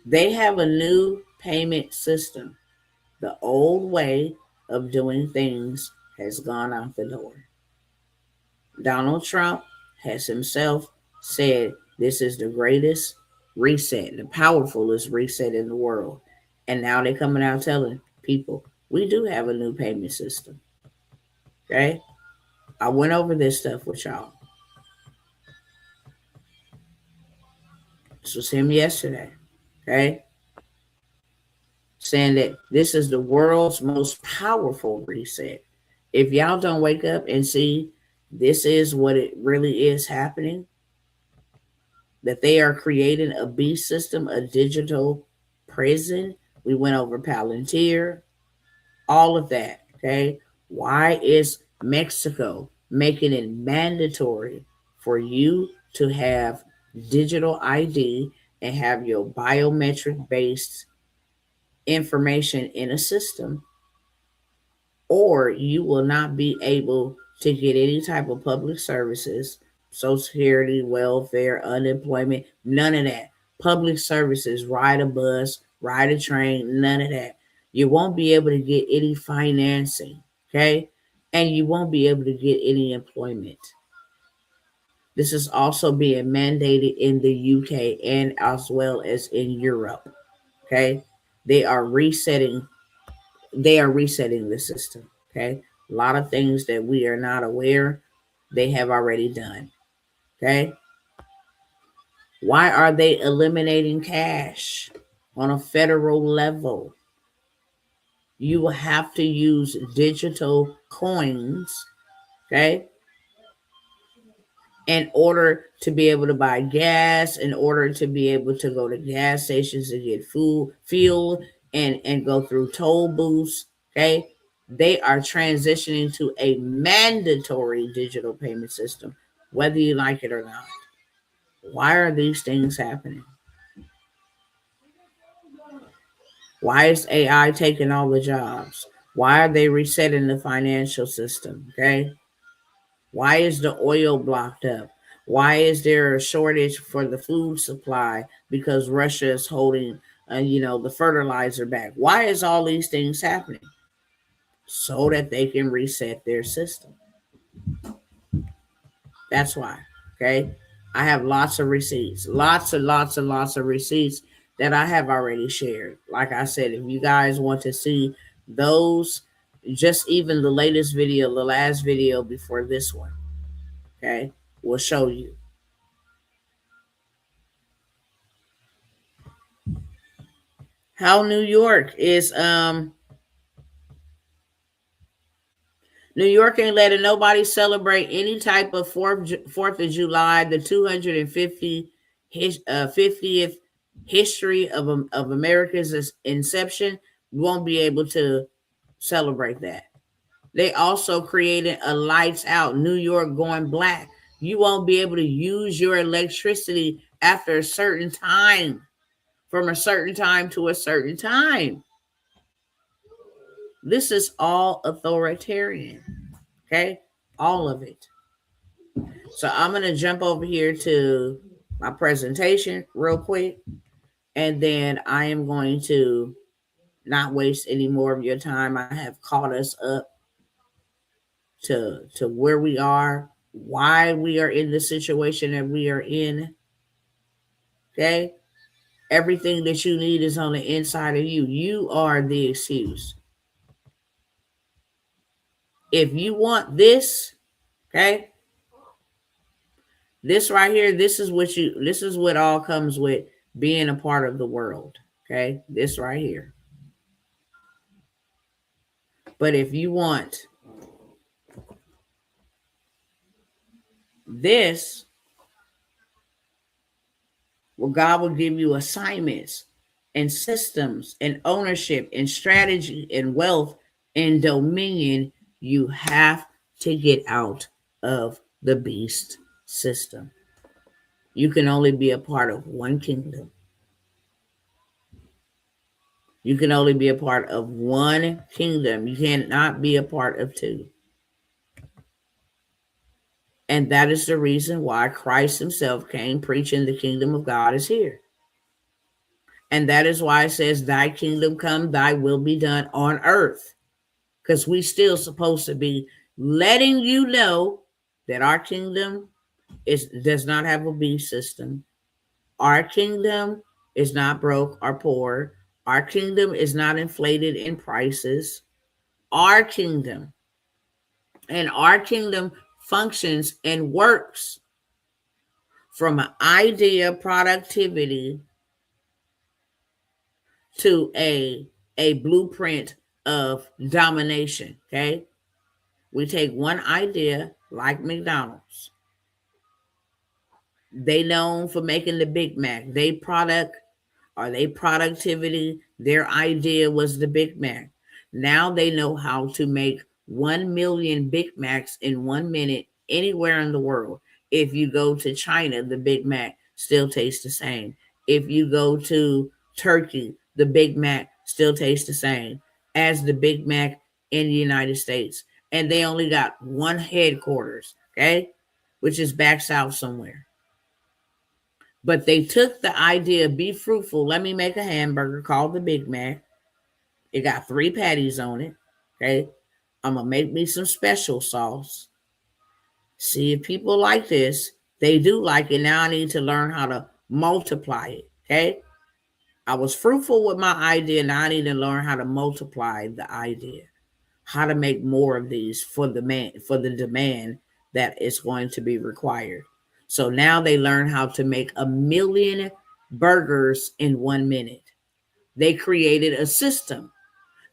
They have a new payment system. The old way of doing things has gone out the door. Donald Trump has himself said this is the greatest reset, the powerfulest reset in the world. And now they're coming out telling people, we do have a new payment system. Okay? I went over this stuff with y'all. This was him yesterday. Okay? Saying that this is the world's most powerful reset. If y'all don't wake up and see this is what it really is happening, that they are creating a beast system, a digital prison. We went over Palantir, all of that. Okay. Why is Mexico making it mandatory for you to have digital ID and have your biometric based information in a system, or you will not be able to get any type of public services, Social Security, welfare, unemployment, none of that. Public services, ride a bus, ride a train, none of that. You won't be able to get any financing, okay? And you won't be able to get any employment. This is also being mandated in the UK and as well as in Europe, okay? They are resetting the system. Okay. A lot of things that we are not aware, they have already done. Okay. Why are they eliminating cash on a federal level? You will have to use digital coins. Okay. In order to be able to buy gas, in order to be able to go to gas stations to get fuel, and go through toll booths. Okay. They are transitioning to a mandatory digital payment system, whether you like it or not. Why are these things happening? Why is AI taking all the jobs? Why are they resetting the financial system? Okay. Why is the oil blocked up? Why is there a shortage for the food supply because Russia is holding, the fertilizer back? Why is all these things happening? So that they can reset their system. That's why. Okay. I have lots of receipts, lots and lots and lots of receipts that I have already shared. Like I said, if you guys want to see those, just even the latest video, the last video before this one, okay, will show you. How New York New York ain't letting nobody celebrate any type of Fourth of July, the 50th history of America's inception. Won't be able to celebrate that. They also created a lights out New York going black. You won't be able to use your electricity after a certain time, from a certain time to a certain time. This is all authoritarian. Okay? All of it. So I'm going to jump over here to my presentation real quick. And then I am going to not waste any more of your time. I have caught us up to where we are, why we are in the situation that we are in. Okay? Everything that you need is on the inside of you. You are the excuse. If you want this, okay, this right here, this is what all comes with being a part of the world. Okay? This right here. But if you want this, well, God will give you assignments and systems and ownership and strategy and wealth and dominion. You have to get out of the beast system. You can only be a part of one kingdom. You can only be a part of one kingdom. You cannot be a part of two. And that is the reason why Christ himself came preaching the kingdom of God is here. And that is why it says, thy kingdom come, thy will be done on earth. Because we still supposed to be letting you know that our kingdom does not have a beast system. Our kingdom is not broke or poor. Our kingdom is not inflated in prices. Our kingdom functions and works from an idea productivity to a blueprint of domination. Okay, we take one idea like McDonald's. They known for making the Big Mac. They productivity, their idea was the Big Mac. Now they know how to make 1 million Big Macs in 1 minute anywhere in the world. If you go to China, the Big Mac still tastes the same. If you go to Turkey, the Big Mac still tastes the same as the Big Mac in the United States. And they only got one headquarters, okay, which is back south somewhere. But they took the idea, be fruitful. Let me make a hamburger called the Big Mac. It got 3 patties on it. Okay. I'm going to make me some special sauce. See if people like this. They do like it. Now I need to learn how to multiply it. Okay. I was fruitful with my idea. Now I need to learn how to multiply the idea. How to make more of these for the demand that is going to be required. So now they learn how to make 1 million burgers in 1 minute. They created a system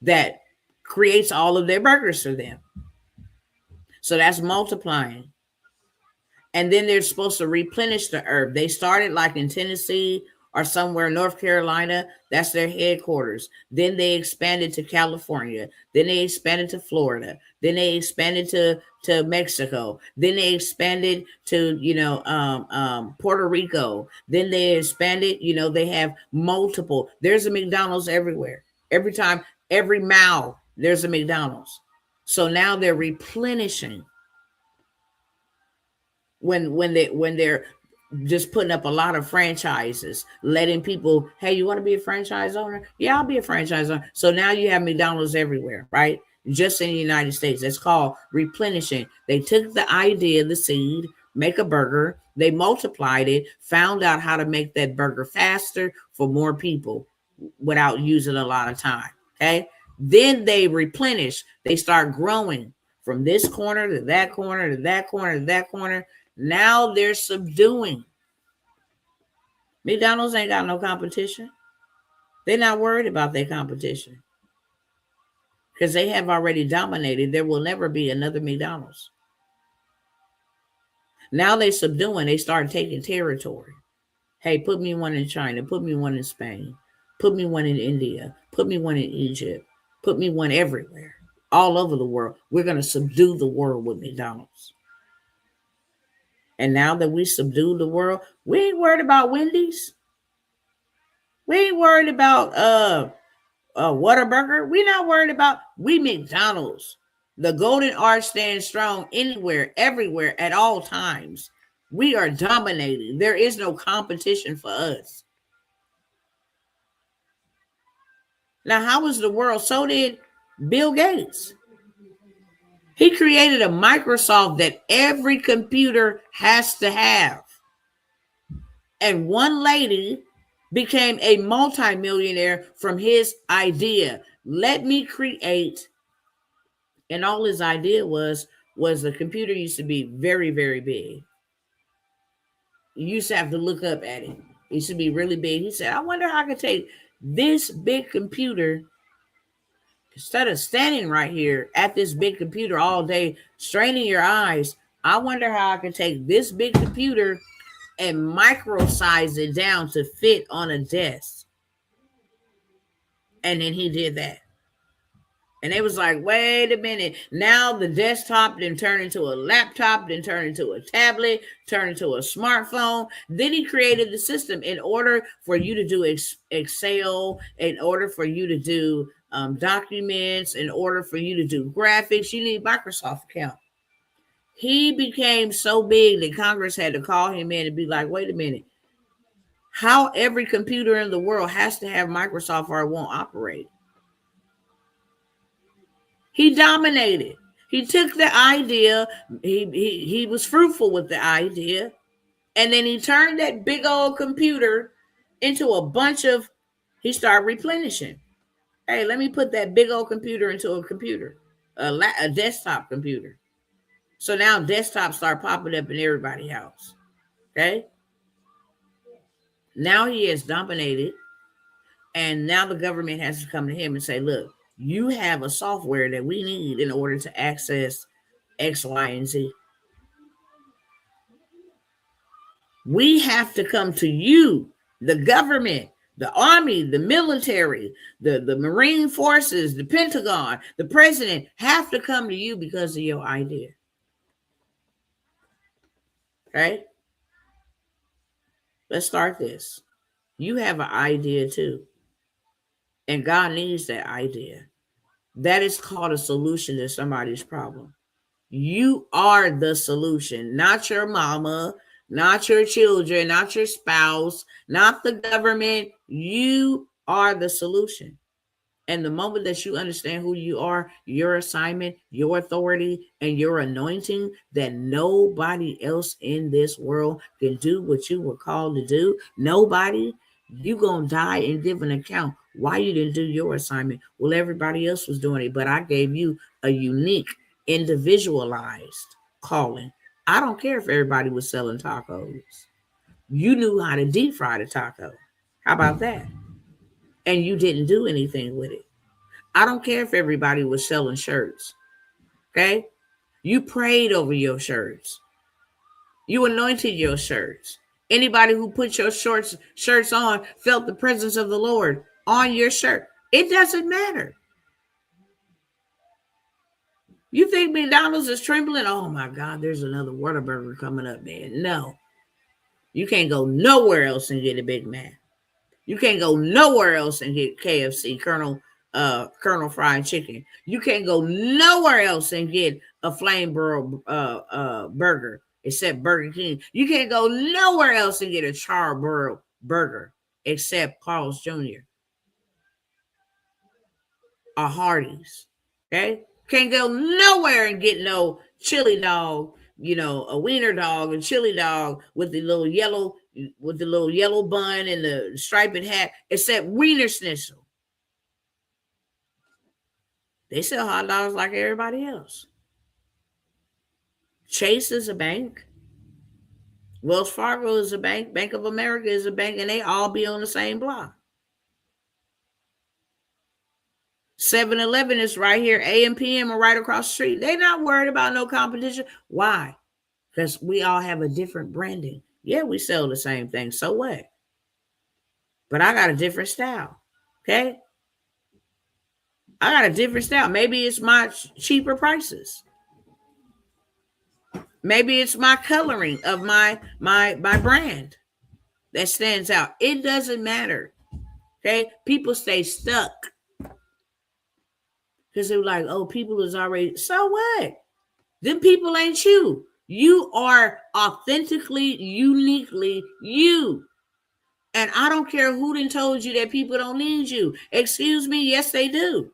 that creates all of their burgers for them. So that's multiplying. And then they're supposed to replenish the herb. They started like in Tennessee or somewhere in North Carolina. That's their headquarters. Then they expanded to California. Then they expanded to Florida. Then they expanded to Mexico. Then they expanded to, Puerto Rico. Then they expanded, they have multiple. There's a McDonald's everywhere. Every mile, there's a McDonald's. So now they're replenishing when they're just putting up a lot of franchises, letting people, hey, you want to be a franchise owner? Yeah, I'll be a franchise owner. So now you have McDonald's everywhere, right? Just in the United States. It's called replenishing. They took the idea, the seed, make a burger, they multiplied it, found out how to make that burger faster for more people without using a lot of time. Okay. Then they replenish, they start growing from this corner to that corner to that corner to that corner. Now they're subduing. McDonald's ain't got no competition. They're not worried about their competition because they have already dominated. There will never be another McDonald's. Now they subduing. They start taking territory. Hey, put me one in China. Put me one in Spain. Put me one in India. Put me one in Egypt. Put me one everywhere. All over the world. We're going to subdue the world with McDonald's. And now that we subdued the world, we ain't worried about Wendy's. We ain't worried about Whataburger. We're not worried about McDonald's. The golden arch stands strong anywhere, everywhere, at all times. We are dominating. There is no competition for us. Now, how was the world? So did Bill Gates. He created a Microsoft that every computer has to have. And one lady became a multimillionaire from his idea. Let me create, and all his idea was the computer used to be very, very big. You used to have to look up at it. It used to be really big. He said, I wonder how I could take this big computer, instead of standing right here at this big computer all day, straining your eyes, I wonder how I could take this big computer and micro size it down to fit on a desk. And then he did that. And it was like, wait a minute. Now the desktop then turned into a laptop, then turned into a tablet, turned into a smartphone. Then he created the system in order for you to do Excel, in order for you to do documents, in order for you to do graphics. You need Microsoft account. He became so big that Congress had to call him in and be like, wait a minute. How every computer in the world has to have Microsoft or it won't operate. He dominated. He took the idea. He was fruitful with the idea. And then he turned that big old computer into a bunch of, he started replenishing. Hey, let me put that big old computer into a computer, a desktop computer. So now desktops start popping up in everybody's house. Okay. Now he has dominated. And now the government has to come to him and say, look, you have a software that we need in order to access X, Y, and Z. We have to come to you, the government, the army, the military, the Marine forces, the Pentagon, the president have to come to you because of your idea. Okay? Let's start this. You have an idea too. And God needs that idea. That is called a solution to somebody's problem. You are the solution, not your mama, not your children, not your spouse, not the government. You are the solution. And the moment that you understand who you are, your assignment, your authority, and your anointing, that nobody else in this world can do what you were called to do. Nobody. You gonna die and give an account why you didn't do your assignment. Well, everybody else was doing it, but I gave you a unique, individualized calling. I don't care if everybody was selling tacos. You knew how to deep fry the taco. How about that? And you didn't do anything with it. I don't care if everybody was selling shirts. Okay? You prayed over your shirts. You anointed your shirts. Anybody who put your shirts on felt the presence of the Lord on your shirt. It doesn't matter. You think McDonald's is trembling? Oh my God, there's another Whataburger coming up, man. No. You can't go nowhere else and get a Big Mac. You can't go nowhere else and get KFC, Colonel Fried Chicken. You can't go nowhere else and get a Flame Burger except Burger King. You can't go nowhere else and get a Charborough burger except Carl's Jr. or Hardee's. Okay? Can't go nowhere and get no chili dog, a wiener dog, a chili dog with the little yellow bun and the striped hat, except Wiener Schnitzel. They sell hot dogs like everybody else. Chase is a bank. Wells Fargo is a bank. Bank of America is a bank, and they all be on the same block. 7-Eleven is right here. A&PM are right across the street. They're not worried about no competition. Why? Because we all have a different branding. Yeah, we sell the same thing. So what? But I got a different style. Okay? I got a different style. Maybe it's my cheaper prices. Maybe it's my coloring of my brand that stands out. It doesn't matter. Okay? People stay stuck. Because they're like, oh, people is already, so what? Them people ain't you. You are authentically, uniquely you. And I don't care who done told you that people don't need you. Excuse me, yes, they do.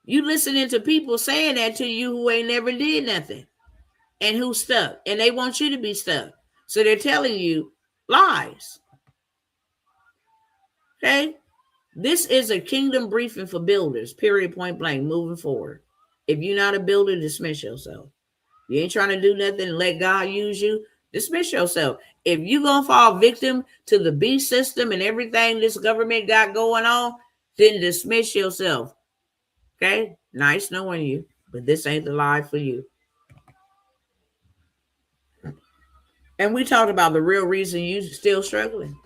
You listening to people saying that to you who ain't never did nothing and who stuck. And they want you to be stuck. So they're telling you lies. Okay? This is a kingdom briefing for builders, period, point blank, moving forward. If you're not a builder, dismiss yourself. You ain't trying to do nothing and let God use you, dismiss yourself. If you going to fall victim to the beast system and everything this government got going on, then dismiss yourself. Okay? Nice knowing you, but this ain't the life for you. And we talked about the real reason you still struggling.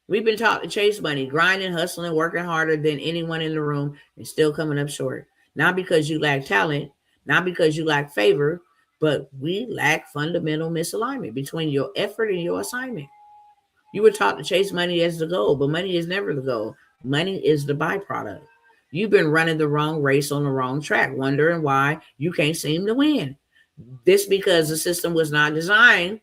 We've been taught to chase money, grinding, hustling, working harder than anyone in the room and still coming up short. Not because you lack talent, not because you lack favor, but we lack fundamental misalignment between your effort and your assignment. You were taught to chase money as the goal, but money is never the goal. Money is the byproduct. You've been running the wrong race on the wrong track, wondering why you can't seem to win. This because the system was not designed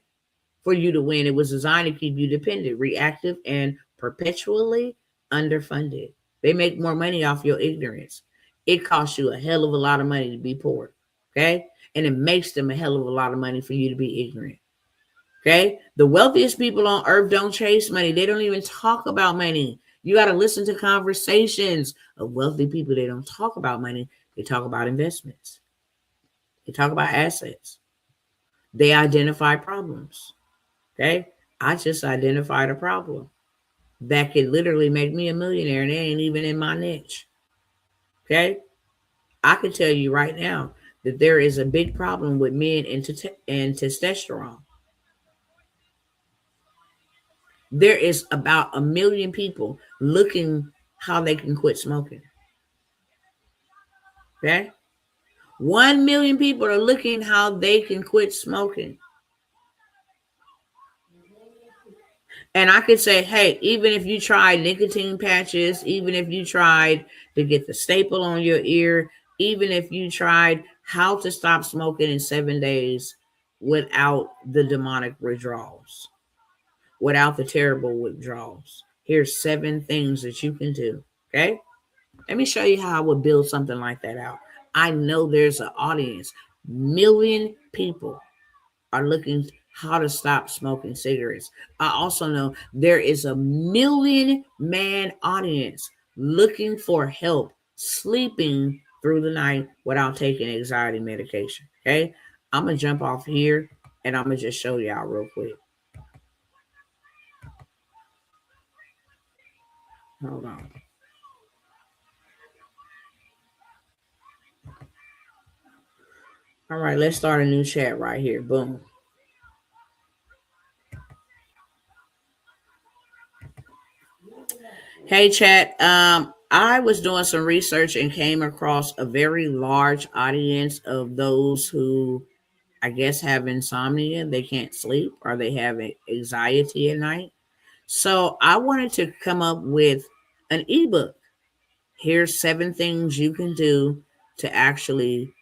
for you to win. It was designed to keep you dependent, reactive, and perpetually underfunded. They make more money off your ignorance. It costs you a hell of a lot of money to be poor. Okay? And it makes them a hell of a lot of money for you to be ignorant. Okay? The wealthiest people on earth don't chase money. They don't even talk about money. You got to listen to conversations of wealthy people. They don't talk about money. They talk about investments. They talk about assets. They identify problems. Okay? I just identified a problem that could literally make me a millionaire, and it ain't even in my niche. Okay? I can tell you right now that there is a big problem with men and testosterone. There is about 1 million people looking how they can quit smoking. Okay? 1 million people are looking how they can quit smoking. And I could say, hey, even if you tried nicotine patches, even if you tried to get the staple on your ear, even if you tried how to stop smoking in 7 days without the demonic withdrawals, without the terrible withdrawals, here's 7 things that you can do. Okay? Let me show you how I would build something like that out. I know there's an audience. 1 million people are looking how to stop smoking cigarettes. I also know there is a 1 million man audience looking for help sleeping through the night without taking anxiety medication. Okay, I'm gonna jump off here and I'm gonna just show y'all real quick. Hold on. All right, let's start a new chat right here. Boom. Hey, chat. I was doing some research and came across a very large audience of those who, I guess, have insomnia. They can't sleep or they have anxiety at night. So I wanted to come up with an ebook. Here's 7 things you can do to actually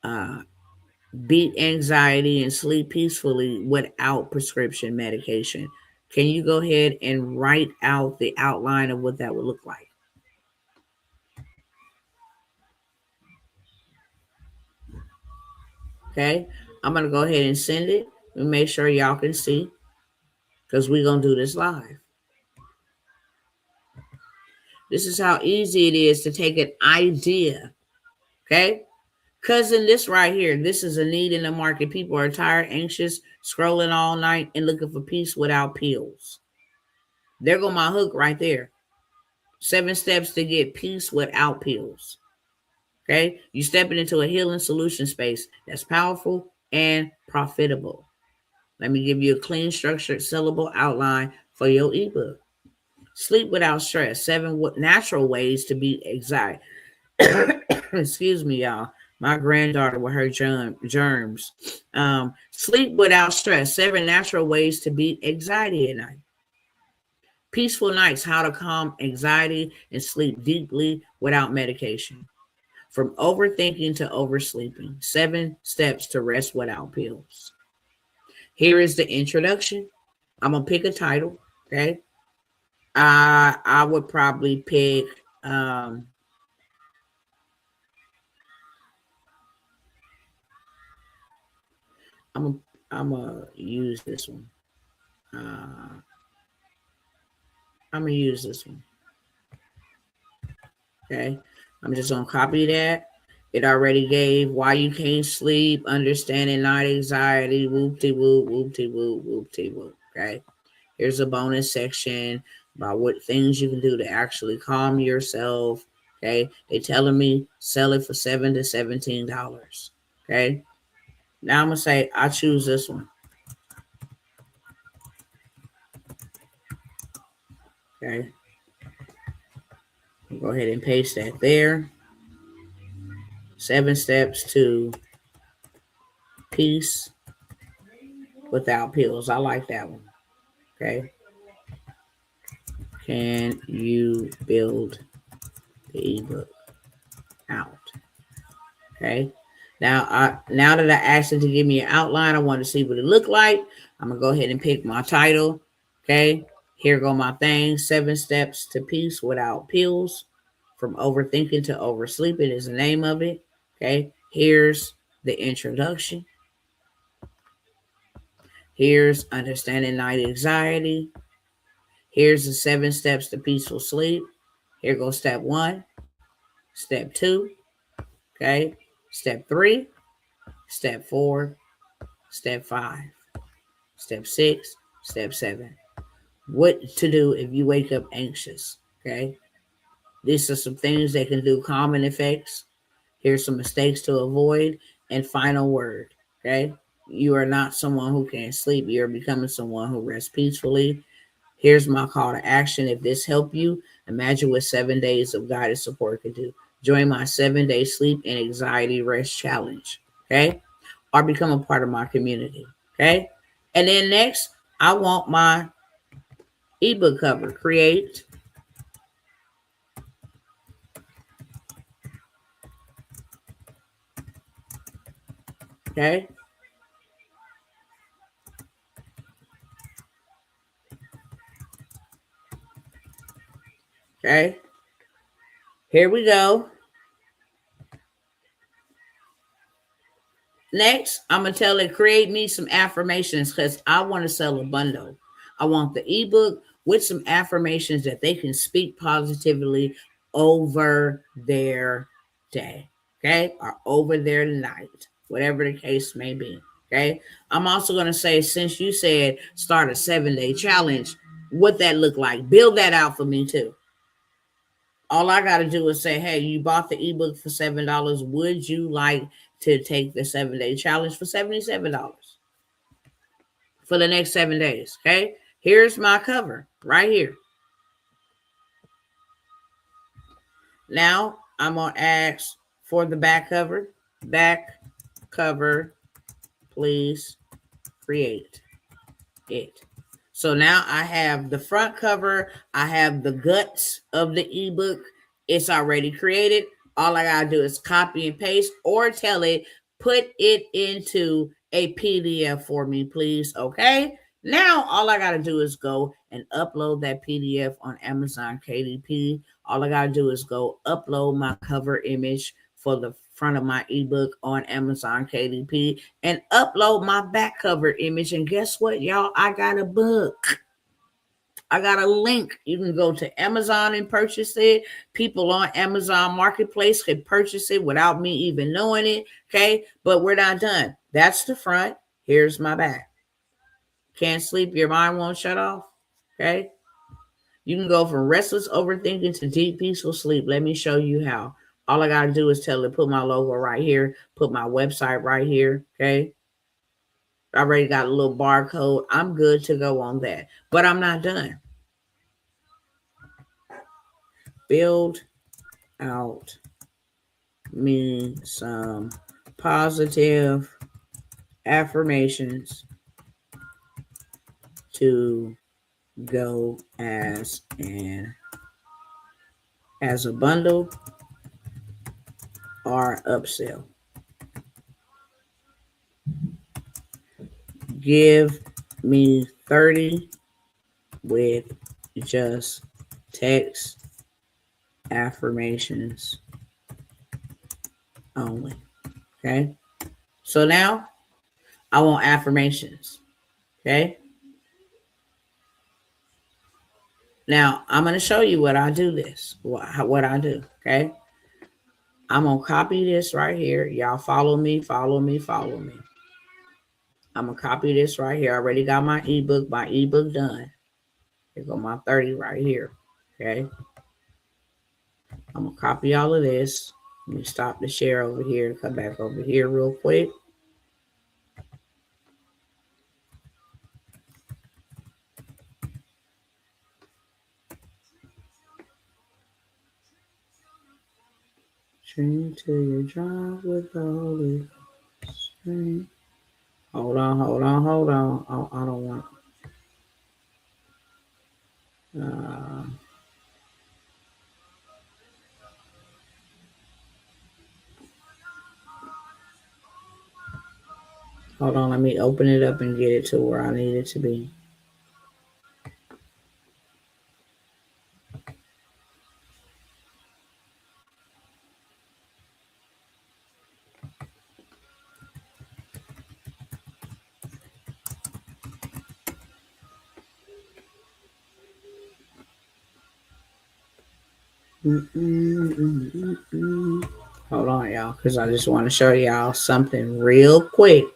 uh, beat anxiety and sleep peacefully without prescription medication. Can you go ahead and write out the outline of what that would look like? Okay, I'm going to go ahead and send it and make sure y'all can see because we're going to do this live. This is how easy it is to take an idea. Okay, cousin, this right here, this is a need in the market. People are tired, anxious, scrolling all night and looking for peace without pills. There go my hook right there. 7 steps to get peace without pills. Okay, you stepping into a healing solution space that's powerful and profitable. Let me give you a clean, structured, sellable outline for your ebook. Sleep without stress. 7 natural ways to beat anxiety. Excuse me, y'all. My granddaughter with her germs. Sleep without stress. 7 natural ways to beat anxiety at night. Peaceful nights. How to calm anxiety and sleep deeply without medication. From overthinking to oversleeping. 7 steps to rest without pills. Here is the introduction. I'm gonna pick a title. Okay. I would probably pick I'm I'm gonna use this one. Uh, I'm gonna use this one. Okay. I'm just gonna copy that. It already gave why you can't sleep, understanding night anxiety, whoop de whoop, whoop de whoop, whoop de whoop. Okay. Here's a bonus section about what things you can do to actually calm yourself. Okay. They telling me sell it for $7 to $17. Okay. Now I'm gonna say I choose this one. Okay. Go ahead and paste that there. 7 steps to peace without pills. I like that one. Okay. Can you build the ebook out? Okay. Now that I asked it to give me an outline, I want to see what it looked like. I'm gonna go ahead and pick my title. Okay. Here go my thing. 7 steps to peace without pills. From overthinking to oversleeping is the name of it. Okay. Here's the introduction. Here's understanding night anxiety. Here's the 7 steps to peaceful sleep. Here goes step 1, step 2, okay, step 3, step 4, step 5, step 6, step 7. What to do if you wake up anxious, okay? These are some things that can do calming effects. Here's some mistakes to avoid. And final word, okay? You are not someone who can't sleep. You're becoming someone who rests peacefully. Here's my call to action. If this helped you, imagine what 7 days of guided support could do. Join my 7-day sleep and anxiety rest challenge, okay? Or become a part of my community, okay? And then next, I want my ebook cover. Create, okay? Okay, here we go. Next, I'm going to tell it, create me some affirmations because I want to sell a bundle. I want the ebook with some affirmations that they can speak positively over their day, okay? Or over their night, whatever the case may be, okay? I'm also going to say, since you said start a 7-day challenge, what that look like, build that out for me too. All I got to do is say, hey, you bought the ebook for $7. Would you like to take the 7-day challenge for $77 for the next 7 days? Okay. Here's my cover right here. Now I'm going to ask for the back cover. Back cover, please create it. So now I have the front cover. I have the guts of the ebook. It's already created. All I got to do is copy and paste or tell it, put it into a PDF for me, please. Okay. Now all I got to do is go and upload that PDF on Amazon KDP. All I got to do is go upload my cover image for the front of my ebook on Amazon KDP and upload my back cover image. And guess what, y'all? I got a book. I got a link. You can go to Amazon and purchase it. People on Amazon Marketplace can purchase it without me even knowing it. Okay. But we're not done. That's the front. Here's my back. Can't sleep. Your mind won't shut off. Okay. You can go from restless overthinking to deep, peaceful sleep. Let me show you how. All I got to do is tell it, put my logo right here, put my website right here. Okay. I already got a little barcode. I'm good to go on that. But I'm not done. Build out me some positive affirmations to go as a bundle or upsell. Give me 30 with just text affirmations only. Okay. So now I want affirmations. Okay. Now I'm going to show you what I do what I do. Okay. I'm going to copy this right here. Y'all follow me, follow me, follow me. I'm going to copy this right here. I already got my ebook done. Here go my 30 right here. Okay. I'm going to copy all of this. Let me stop the share over here and come back over here real quick. Train to your drive with the Holy Spirit. Hold on. Oh, I don't want. Uh, Hold on. Let me open it up and get it to where I need it to be. Hold on, y'all, because I just want to show y'all something real quick.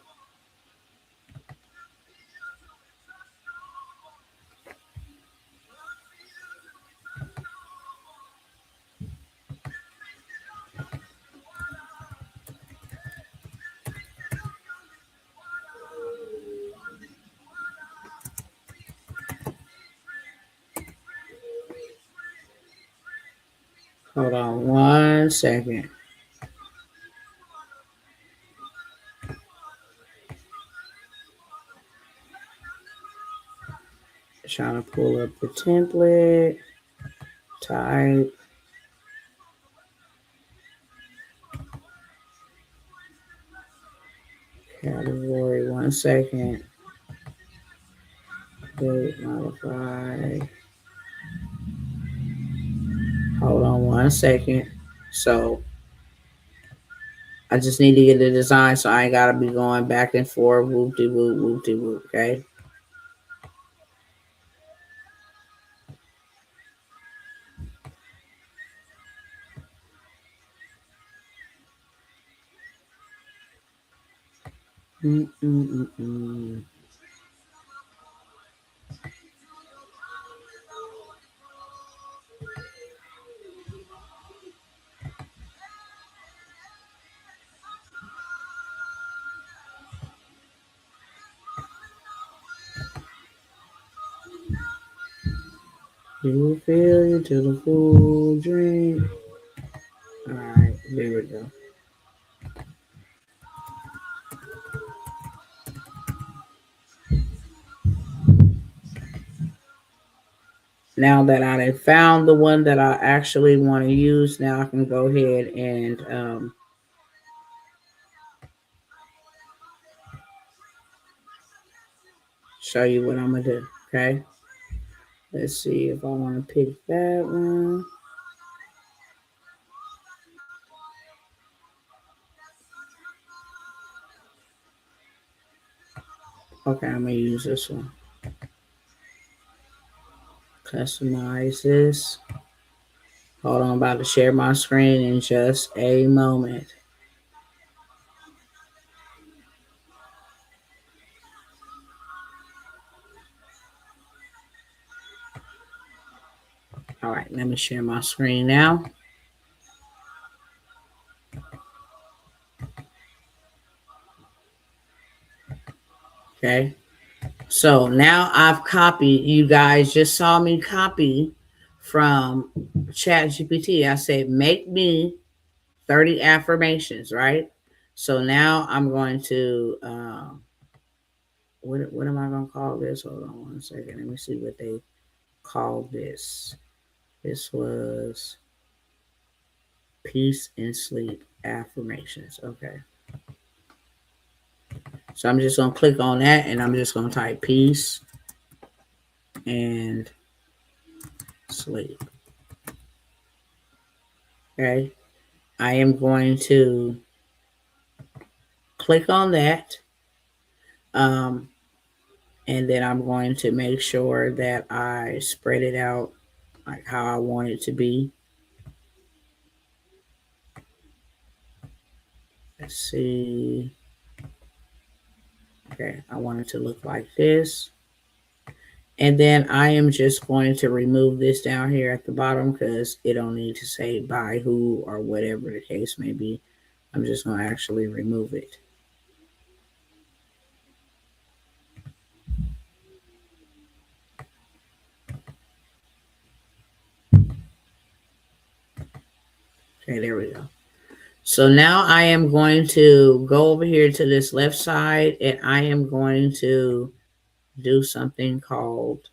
Hold on 1 second. Trying to pull up the template. Type. Category. 1 second. Date modify. Hold on 1 second. So I just need to get the design, so I ain't gotta be going back and forth. Whoop-de-whoop. Okay. You will feel you to the full drink. All right, there we go. Now that I found the one that I actually want to use, now I can go ahead and show you what I'm going to do, okay? Let's see if I want to pick that one. Okay, I'm going to use this one. Customize this. Hold on, I'm about to share my screen in just a moment. All right, let me share my screen now. Okay. So now I've copied. You guys just saw me copy from ChatGPT. I said, make me 30 affirmations, right? So now I'm going to, what am I going to call this? Hold on 1 second. Let me see what they called this. This was peace and sleep affirmations. Okay. So I'm just going to click on that and I'm just going to type peace and sleep. Okay. I am going to click on that. And then I'm going to make sure that I spread it out like how I want it to be. Let's see. Okay, I want it to look like this. And then I am just going to remove this down here at the bottom because it don't need to say by who or whatever the case may be. I'm just going to actually remove it. Okay, there we go. So now I am going to go over here to this left side and I am going to do something called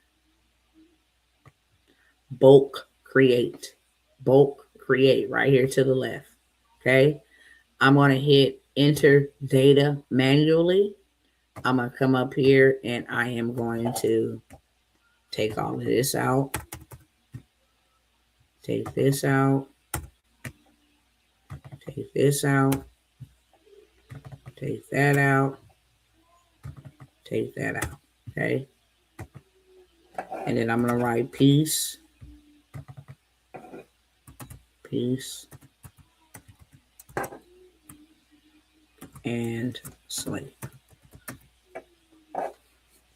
bulk create. Bulk create right here to the left. Okay. I'm going to hit enter data manually. I'm going to come up here and I am going to take all of this out. Take this out. Take this out. Take that out. Take that out. Okay. And then I'm going to write peace. Peace. And sleep.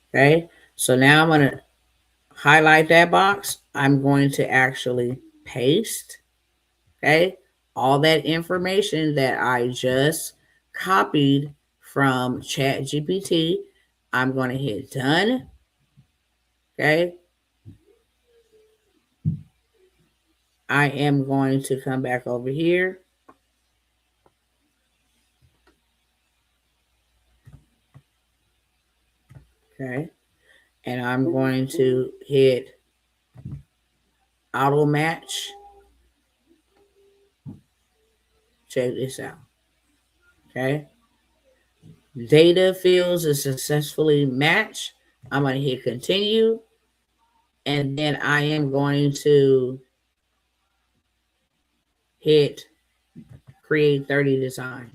Okay. So now I'm going to highlight that box. I'm going to actually paste. Okay. All that information that I just copied from ChatGPT. I'm going to hit done. Okay. I am going to come back over here. Okay. And I'm going to hit auto match. Check this out. Okay. Data fields is successfully matched. I'm going to hit continue. And then I am going to hit create 30 designs.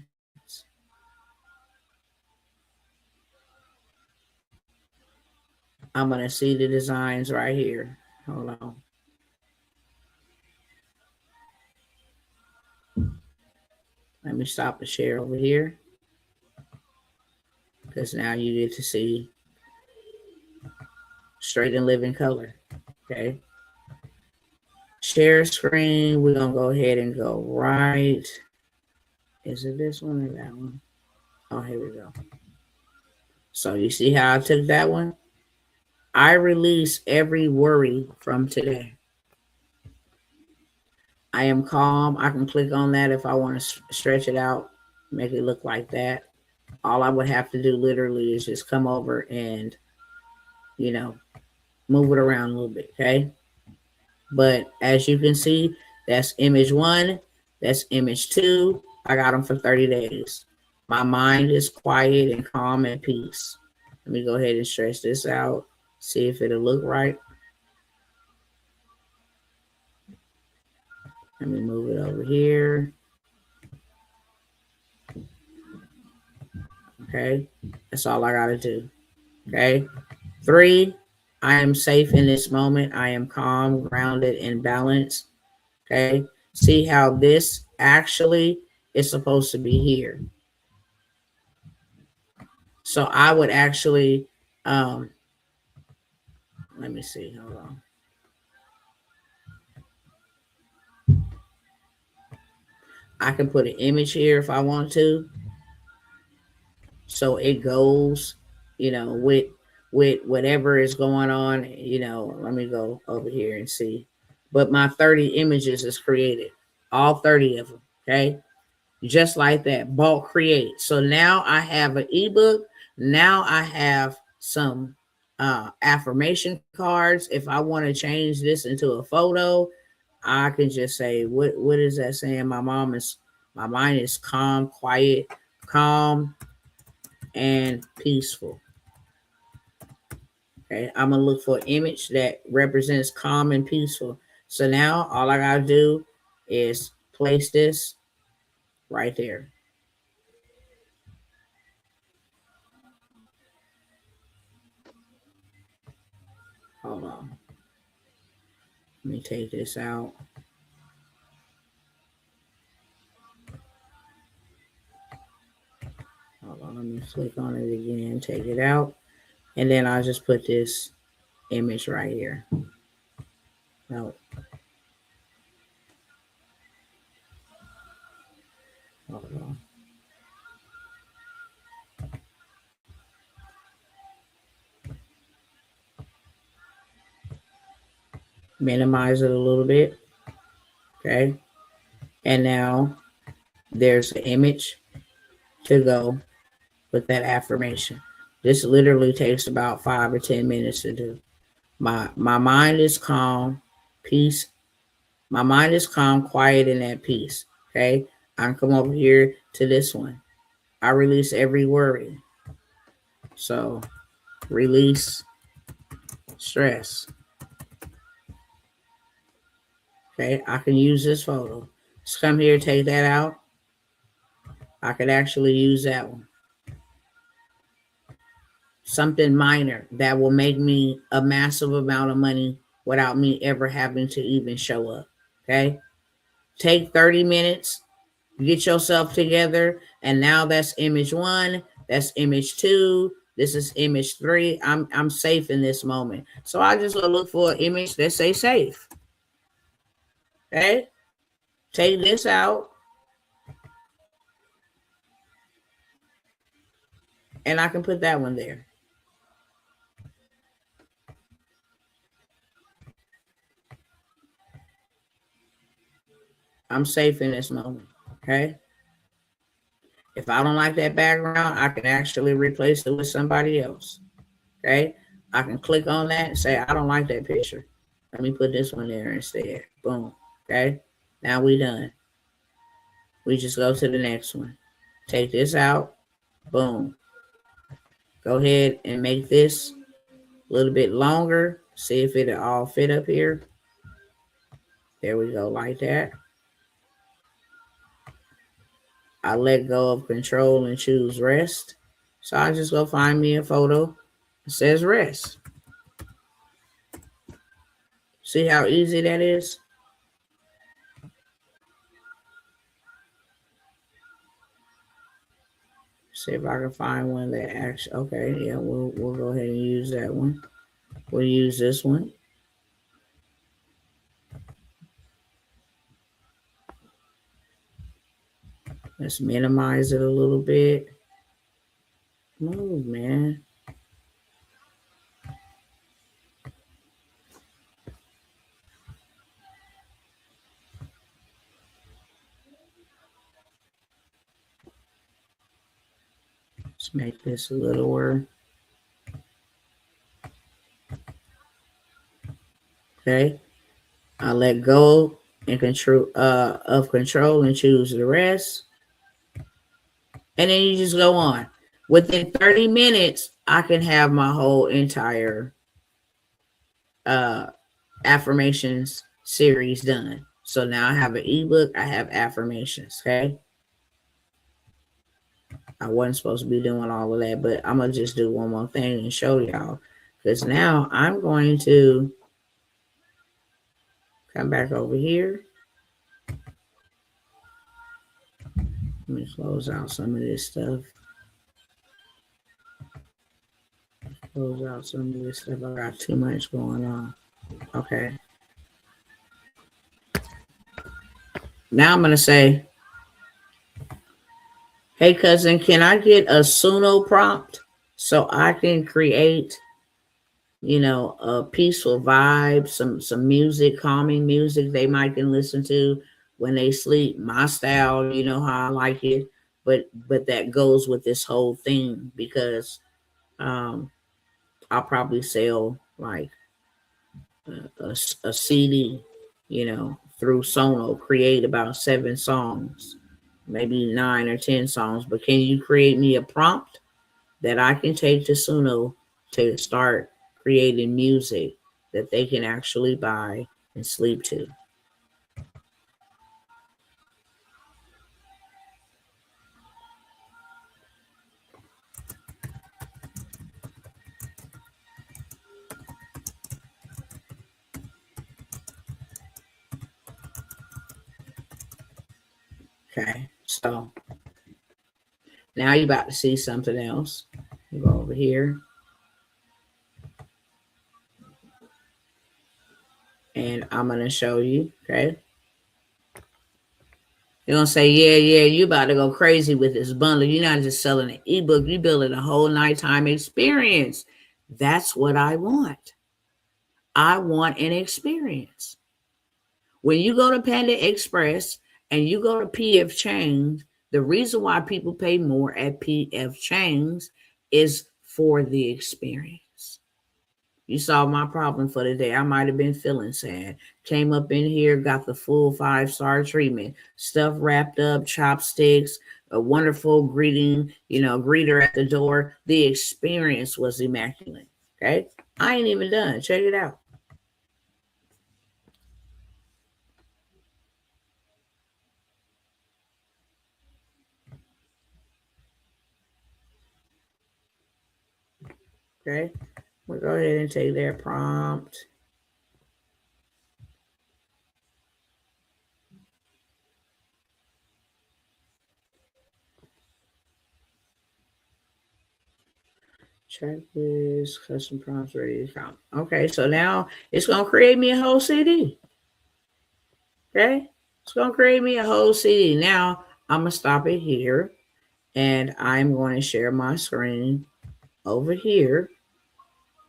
I'm going to see the designs right here. Hold on. Let me stop the share over here. Because now you get to see straight and living color. Okay. Share screen. We're going to go ahead and go right. Is it this one or that one? Oh, here we go. So you see how I took that one? I release every worry from today. I am calm. I can click on that if I want to stretch it out, make it look like that. All I would have to do literally is just come over and, you know, move it around a little bit, okay? But as you can see, that's image 1, that's image 2. I got them for 30 days. My mind is quiet and calm and peace. Let me go ahead and stretch this out, see if it'll look right. Let me move it over here. Okay, that's all I got to do. Okay, 3, I am safe in this moment. I am calm, grounded, and balanced. Okay, see how this actually is supposed to be here. So I would actually, let me see, hold on. I can put an image here if I want to. So it goes, you know, with whatever is going on, you know. Let me go over here and see. But my 30 images is created, all 30 of them. Okay, just like that, bulk create. So now I have an ebook. Now I have some affirmation cards. If I want to change this into a photo, I can just say, what is that saying? My mind is calm, quiet, calm, and peaceful. Okay, I'm gonna look for an image that represents calm and peaceful. So now all I gotta do is place this right there. Hold on. Let me take this out. Hold on, let me click on it again, take it out, and then I'll just put this image right here. No. Hold on. Minimize it a little bit. Okay. And now there's the image to go with that affirmation. This literally takes about 5 or 10 minutes to do. My mind is calm, peace. My mind is calm, quiet, and at peace. Okay. I can come over here to this one. I release every worry. So release stress. Okay. I can use this photo. Just come here, take that out. I could actually use that one. Something minor that will make me a massive amount of money without me ever having to even show up. Okay. Take 30 minutes, get yourself together. And now that's image 1. That's image 2. This is image 3. I'm safe in this moment. So I just go look for an image that say safe. Okay. Take this out. And I can put that one there. I'm safe in this moment. Okay. If I don't like that background, I can actually replace it with somebody else. Okay. I can click on that and say, I don't like that picture. Let me put this one there instead. Boom. Okay. Now we done. We just go to the next one. Take this out. Boom. Go ahead and make this a little bit longer. See if it'll all fit up here. There we go, like that. I let go of control and choose rest. So I just go find me a photo that says rest. See how easy that is? See if I can find one that actually, okay, yeah, we'll go ahead and use that one. We'll use this one. Let's minimize it a little bit. Move, man. Let's make this a littler. Okay. I let go and control of control and choose the rest. And then you just go on. Within 30 minutes, I can have my whole entire affirmations series done. So now I have an ebook, I have affirmations, okay? I wasn't supposed to be doing all of that, but I'm going to just do one more thing and show y'all. Because now I'm going to come back over here. Let me close out some of this stuff. Close out some of this stuff. I got too much going on. Okay. Now I'm going to say, hey, cousin, can I get a Suno prompt so I can create, you know, a peaceful vibe, some music, calming music they might can listen to when they sleep. My style, you know how I like it, but that goes with this whole thing because I'll probably sell like a CD, you know, through Sono, create about 7 songs, maybe 9 or 10 songs. But can you create me a prompt that I can take to Suno to start creating music that they can actually buy and sleep to. Okay, so now you're about to see something else. You go over here. And I'm going to show you, okay? You're going to say, yeah, you about to go crazy with this bundle. You're not just selling an ebook. You're building a whole nighttime experience. That's what I want. I want an experience. When you go to Panda Express and you go to PF Change, the reason why people pay more at PF Change is for the experience. You saw my problem for the day. I might have been feeling sad. Came up in here, got the full 5-star treatment. Stuff wrapped up, chopsticks, a wonderful greeting, greeter at the door. The experience was immaculate. Okay? I ain't even done. Check it out. Okay? We'll go ahead and take their prompt. Checklist, custom prompts ready to count. Okay, so now it's going to create me a whole CD. Okay? It's going to create me a whole CD. Now I'm going to stop it here and I'm going to share my screen over here.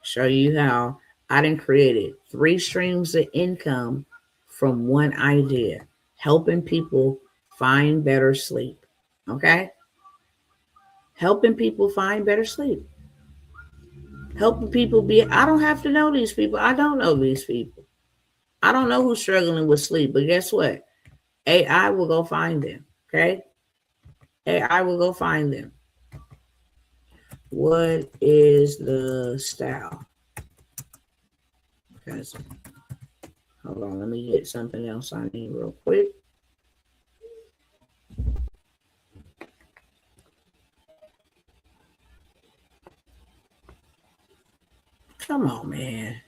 Show you how I done created 3 streams of income from one idea, helping people find better sleep. Okay? Helping people find better sleep. Helping people I don't have to know these people. I don't know these people. I don't know who's struggling with sleep, but guess what? AI will go find them. Okay? AI will go find them. What is the style? Because, hold on, let me get something else I need real quick. Come on, man.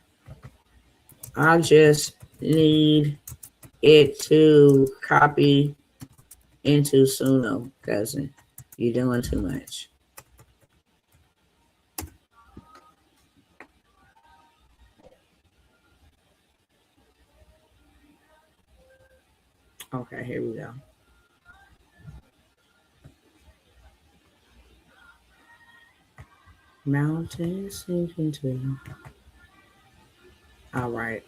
I just need it to copy into Suno, cousin. You're doing too much. Okay, here we go. Mountains sinking to. All right.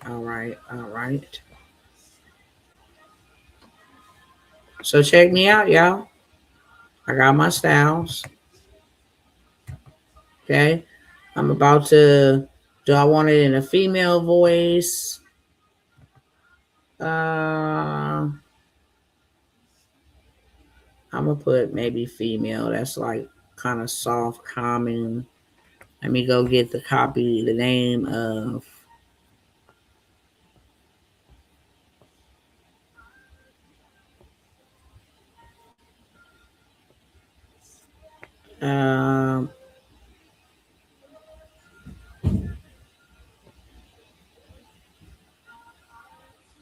So check me out, y'all. I got my styles. Okay. I'm about to, do I want it in a female voice? I'm going to put maybe female. That's like kind of soft, calming. Let me go get the name of.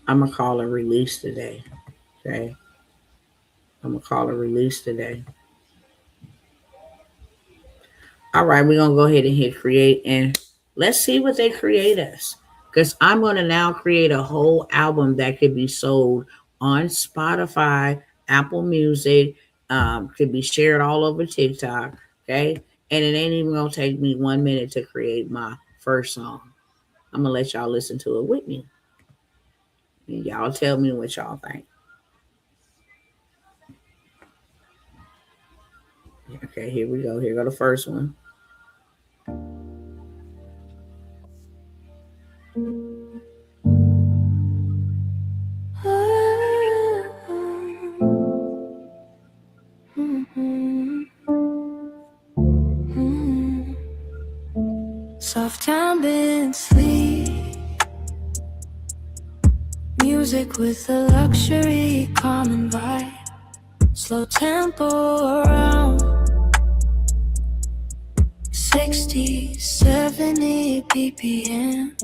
I'm going to call it release today. Okay. I'm going to call it release today. All right, we're going to go ahead and hit create and let's see what they create us. Because I'm going to now create a whole album that could be sold on Spotify, Apple Music, could be shared all over TikTok. Okay. And it ain't even going to take me 1 minute to create my first song. I'm going to let y'all listen to it with me. And y'all tell me what y'all think. Okay, here we go. Here go the first one. music with a luxury common vibe. Slow tempo around 60, 70 BPM.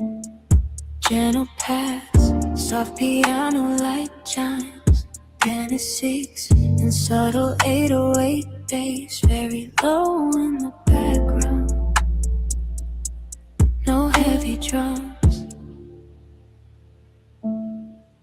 Gentle paths, soft piano light chimes. Piano 6 and subtle 808 bass, very low in the background. No heavy drums.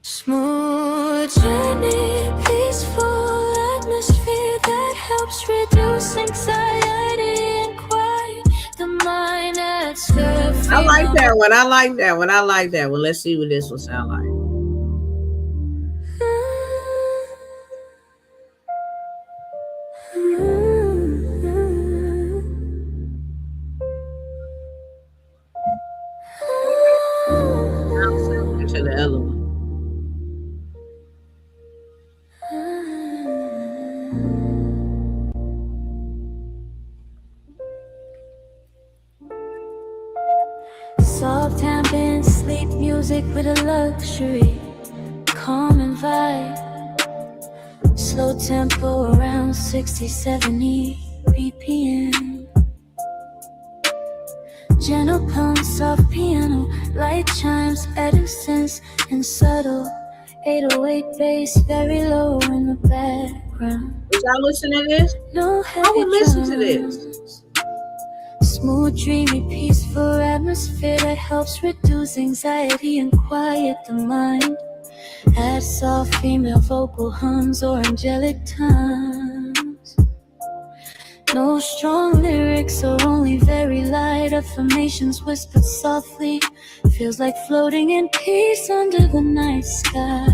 Smooth journey, peaceful atmosphere that helps reduce anxiety and quiet the mind at surface. I like that one. I like that one. I like that one. Let's see what this will sound like. Sounds similar to the other one. Soft ambient sleep music with a luxury common vibe. Slow tempo around 60, 70 BPM. Gentle pump, soft piano, light chimes, adding sense and subtle 808 bass, very low in the background. Would y'all listen to this? No heavy I would listen to drums. this. Smooth, dreamy, peaceful atmosphere that helps reduce anxiety and quiet the mind. Add soft female vocal hums or angelic tones. No strong lyrics or only very light affirmations whispered softly. Feels like floating in peace under the night sky.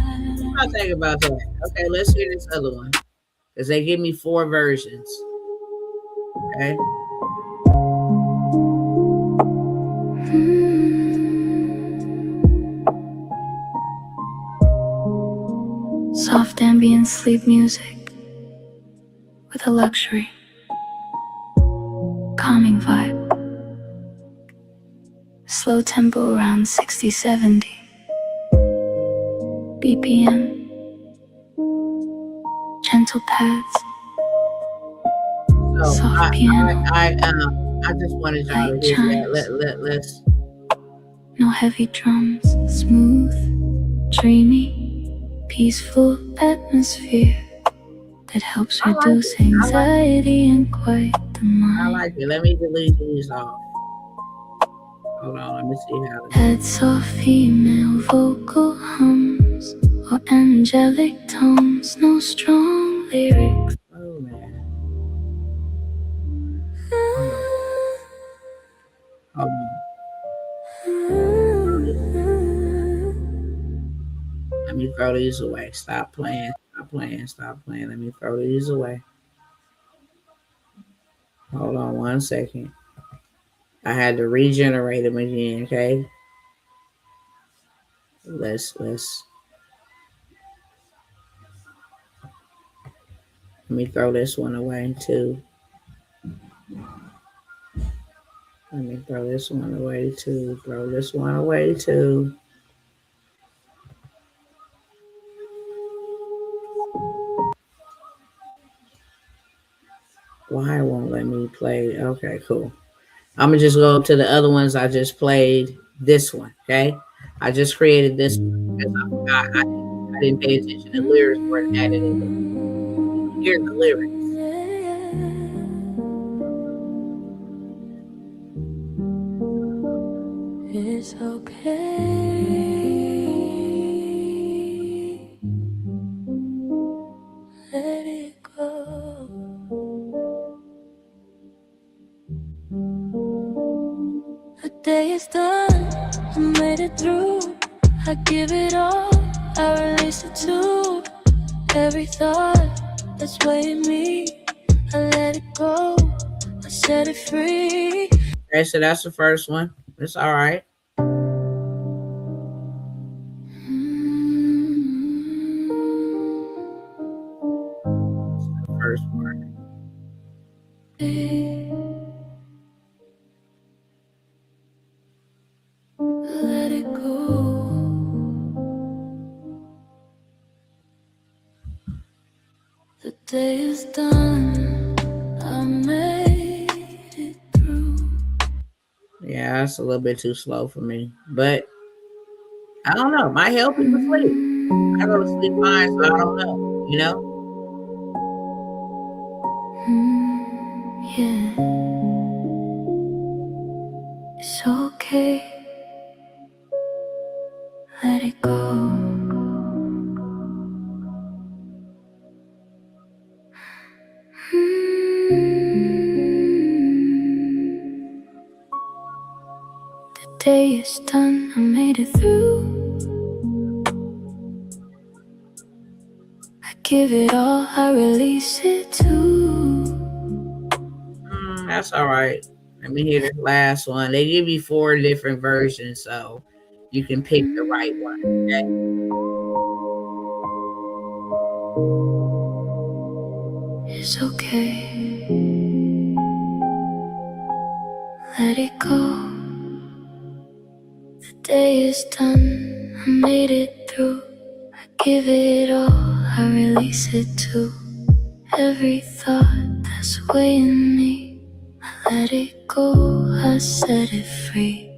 I'll think about that. Okay, let's hear this other one. Because they give me 4 versions. Okay. Soft ambient sleep music with a luxury calming vibe. Slow tempo around 60, 70 BPM. Gentle pads. So Soft piano. I just wanted y'all to hear that. Let's. No heavy drums. Smooth, dreamy, peaceful atmosphere that helps reduce anxiety and quiet the mind. I like it. Let me delete these off. Hold on, let me see how to. Add soft female vocal hums or angelic tones. No strong lyrics. Oh man. Let me throw these away. Stop playing. Stop playing. Stop playing. Let me throw these away. Hold on 1 second. I had to regenerate them again, okay? Let's let me throw this one away too. Let me throw this one away too. Throw this one away too. Why it won't let me play? Okay, cool. I'm gonna just go up to the other ones. I just played this one. Okay, I just created this one because I forgot I didn't pay attention to lyrics weren't added in. You can hear the lyrics. It's okay. Let it go. The day is done. I made it through. I give it all. I release it too. Every thought that's weighing me, I let it go. I set it free. Okay, so that's the first one. It's all right. The first part. Let it go. day is done. I made it through. Yeah, that's a little bit too slow for me. But I don't know. Might help people sleep. I go to sleep fine, so I don't know. You know? Yeah, it's okay. Let it go. The day is done. I made it through. I give it all. I release it too. That's all right. Let me hear this last one. They give you 4 different versions, so you can pick the right one. Okay? It's okay. Let it go. The day is done. I made it through. I give it all. I release it too. Every thought that's weighing me, I let it go. I set it free.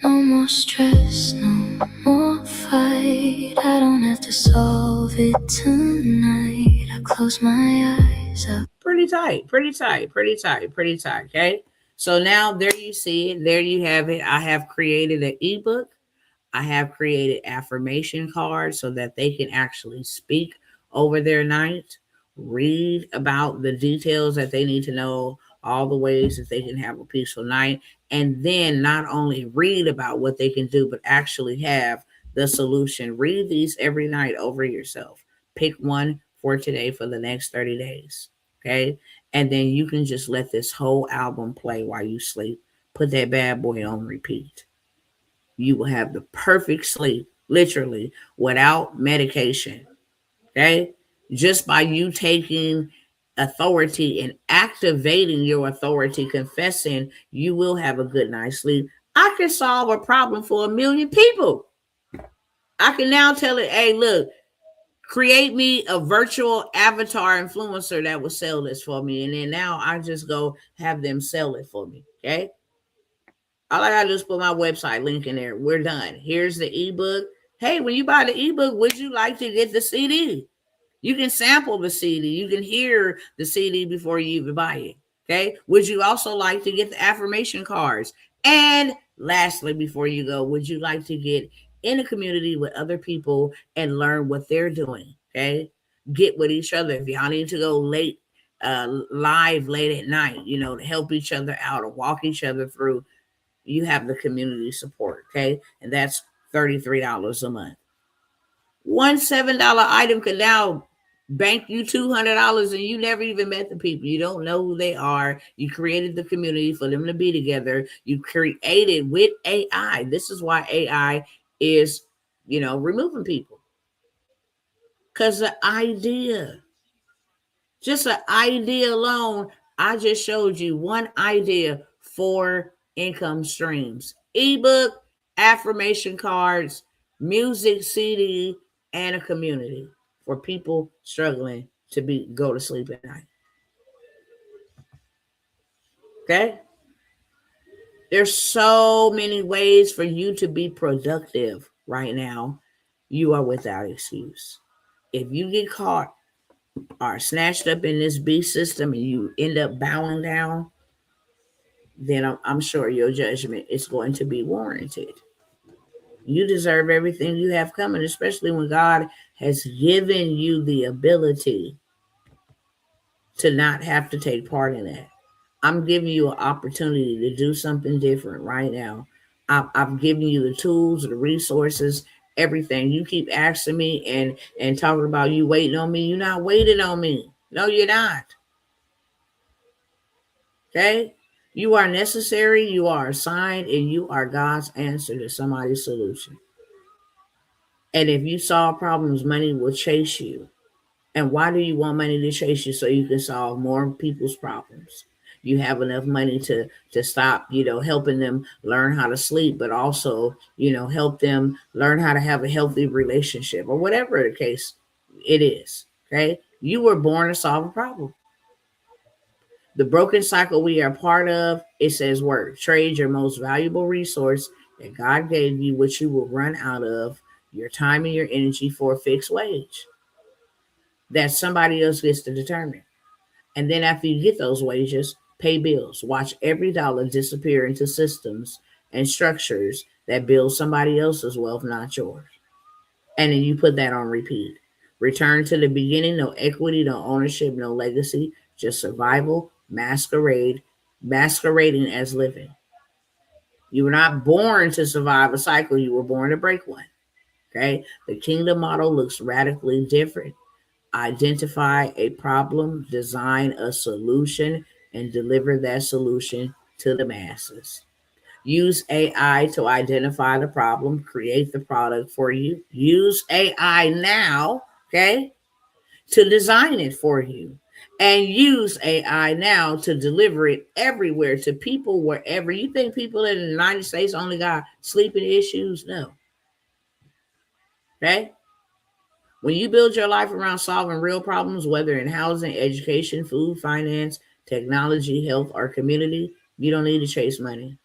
No more stress, no more fight. I don't have to solve it tonight. I close my eyes up. Pretty tight, pretty tight, pretty tight, pretty tight. Okay. So now there you see it. There you have it. I have created an ebook. I have created affirmation cards so that they can actually speak over their night, read about the details that they need to know, all the ways that they can have a peaceful night, and then not only read about what they can do, but actually have the solution. Read these every night over yourself. Pick one for today for the next 30 days. Okay. And then you can just let this whole album play while you sleep. Put that bad boy on repeat. You will have the perfect sleep, literally, without medication. Okay. Just by you taking authority and activating your authority, confessing, you will have a good night's sleep. I can solve a problem for 1 million people. I can now tell it, hey, look, create me a virtual avatar influencer that will sell this for me. And then now I just go have them sell it for me. Okay. All I gotta do is put my website link in there. We're done. Here's the ebook. Hey, when you buy the ebook, would you like to get the CD? You can sample the CD. You can hear the CD before you even buy it. Okay. Would you also like to get the affirmation cards? And lastly, before you go, would you like to get in a community with other people and learn what they're doing? Okay. Get with each other. If y'all need to go live late at night, to help each other out or walk each other through, you have the community support. Okay. And that's $33 a month. One $7 item could now bank you $200, and you never even met the people. You don't know who they are. You created the community for them to be together. You created with AI. This is why AI is, removing people. Because the idea, just an idea alone, I just showed you one idea for income streams: ebook, affirmation cards, music CD, and a community for people struggling to go to sleep at night. Okay? There's so many ways for you to be productive right now. You are without excuse. If you get caught or snatched up in this beast system and you end up bowing down, then I'm sure your judgment is going to be warranted. You deserve everything you have coming, especially when God has given you the ability to not have to take part in that. I'm giving you an opportunity to do something different right now. I've given you the tools, the resources, everything. You keep asking me and talking about you waiting on me. You're not waiting on me. No, you're not. Okay? You are necessary, you are assigned, and you are God's answer to somebody's solution. And if you solve problems, money will chase you. And why do you want money to chase you? So you can solve more people's problems. You have enough money to stop, helping them learn how to sleep, but also, help them learn how to have a healthy relationship or whatever the case it is. Okay. You were born to solve a problem. The broken cycle we are part of, it says work. Trade your most valuable resource that God gave you, which you will run out of, your time and your energy, for a fixed wage that somebody else gets to determine. And then after you get those wages, pay bills. Watch every dollar disappear into systems and structures that build somebody else's wealth, not yours. And then you put that on repeat. Return to the beginning, no equity, no ownership, no legacy, just survival, masquerading as living. You were not born to survive a cycle, you were born to break one. Okay? The kingdom model looks radically different. Identify a problem, design a solution, and deliver that solution to the masses. Use AI to identify the problem, create the product for you. Use AI now, okay, to design it for you. And use AI now to deliver it everywhere to people wherever. You think people in the United States only got sleeping issues? No. Okay? When you build your life around solving real problems, whether in housing, education, food, finance, technology, health, or community, you don't need to chase money.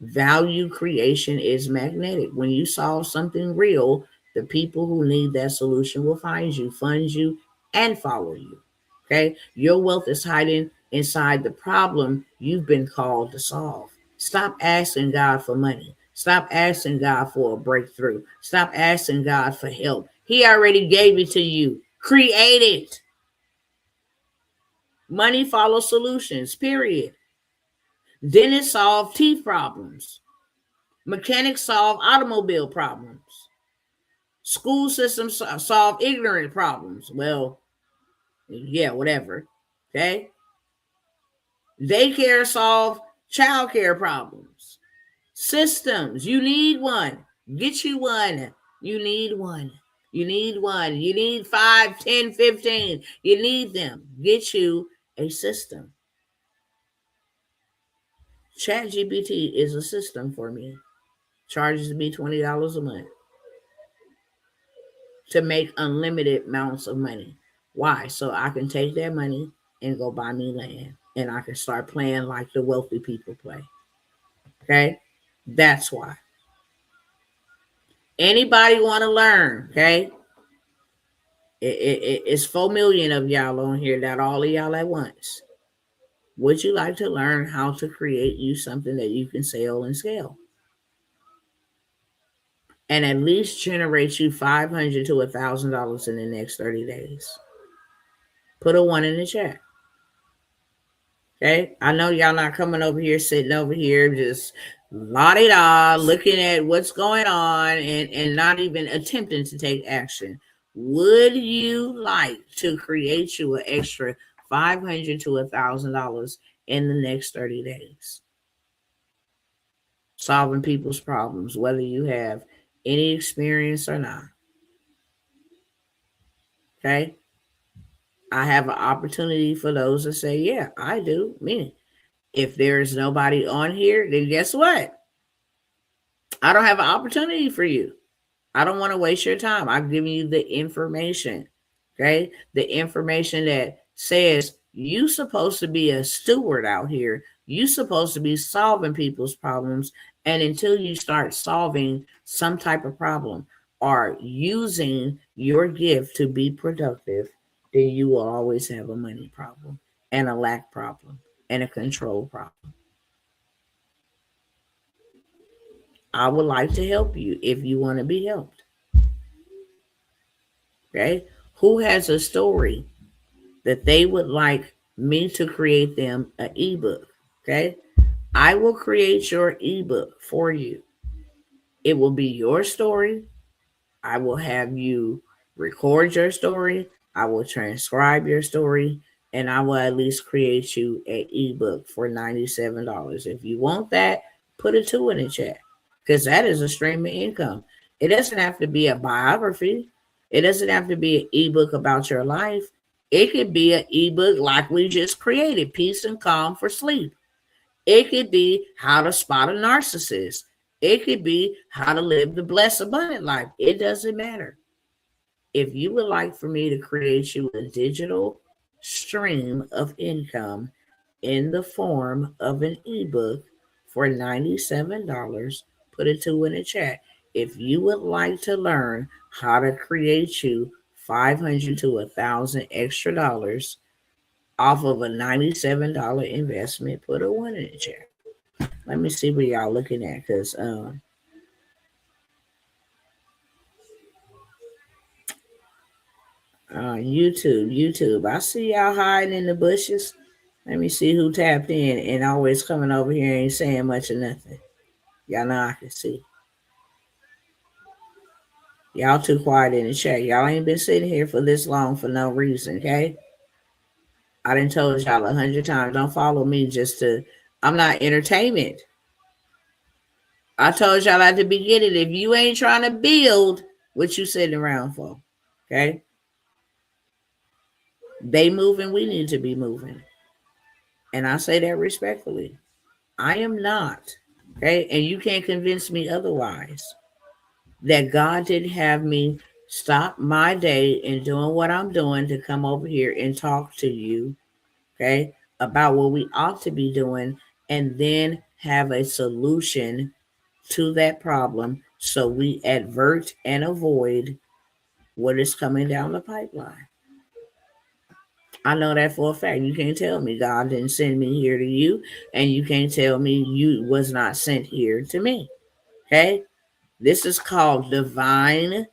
Value creation is magnetic. When you solve something real, the people who need that solution will find you, fund you, and follow you. Okay? Your wealth is hiding inside the problem you've been called to solve. Stop asking God for money. Stop asking God for a breakthrough. Stop asking God for help. He already gave it to you. Create it. Money follows solutions, period. Dentists solve teeth problems. Mechanics solve automobile problems. School systems solve ignorant problems. Well, yeah, whatever. Okay. Daycare solve childcare problems. Systems, you need one. Get you one. You need one. You need one. You need 5, 10, 15. You need them. Get you a system. ChatGPT is a system for me. Charges me $20 a month to make unlimited amounts of money. Why? So I can take that money and go buy me land, and I can start playing like the wealthy people play. Okay? That's why. Anybody want to learn? Okay? It's 4 million of y'all on here, not all of y'all at once. Would you like to learn how to create you something that you can sell and scale? And at least generate you $500 to $1,000 in the next 30 days. Put a 1 in the chat. Okay, I know y'all not coming over here, sitting over here, just la-di-da, looking at what's going on and not even attempting to take action. Would you like to create you an extra $500 to $1,000 in the next 30 days? Solving people's problems, whether you have any experience or not. Okay, I have an opportunity for those that say, yeah, I do. Meaning, if there's nobody on here, then guess what? I don't have an opportunity for you. I don't want to waste your time. I'm giving you the information. Okay? The information that says you supposed to be a steward out here. You supposed to be solving people's problems. And until you start solving some type of problem or using your gift to be productive, then you will always have a money problem and a lack problem and a control problem. I would like to help you if you want to be helped. Okay? Who has a story that they would like me to create them an ebook? Okay? I will create your ebook for you. It will be your story. I will have you record your story. I will transcribe your story, and I will at least create you an ebook for $97. If you want that, put a 2 in the chat, because that is a stream of income. It doesn't have to be a biography. It doesn't have to be an ebook about your life. It could be an ebook like we just created, Peace and Calm for Sleep. It could be how to spot a narcissist. It could be how to live the blessed abundant life. It doesn't matter. If you would like for me to create you a digital stream of income in the form of an ebook for $97, put a 2 in the chat. If you would like to learn how to create you 500 to 1,000 extra dollars off of a $97 investment, put a 1 in the chat. Let me see what y'all looking at, because YouTube. I see y'all hiding in the bushes. Let me see who tapped in and always coming over here and ain't saying much of nothing. Y'all know I can see. Y'all too quiet in the chat. Y'all ain't been sitting here for this long for no reason, okay? I done told y'all 100 times, don't follow me just to, I'm not entertainment. I told y'all at the beginning, if you ain't trying to build, what you sitting around for, okay? They moving, we need to be moving. And I say that respectfully. I am not, okay? And you can't convince me otherwise. That God didn't have me stop my day and doing what I'm doing to come over here and talk to you, okay, about what we ought to be doing, and then have a solution to that problem so we advert and avoid what is coming down the pipeline. I know that for a fact. You can't tell me God didn't send me here to you, and you can't tell me you was not sent here to me. Okay? This is called divine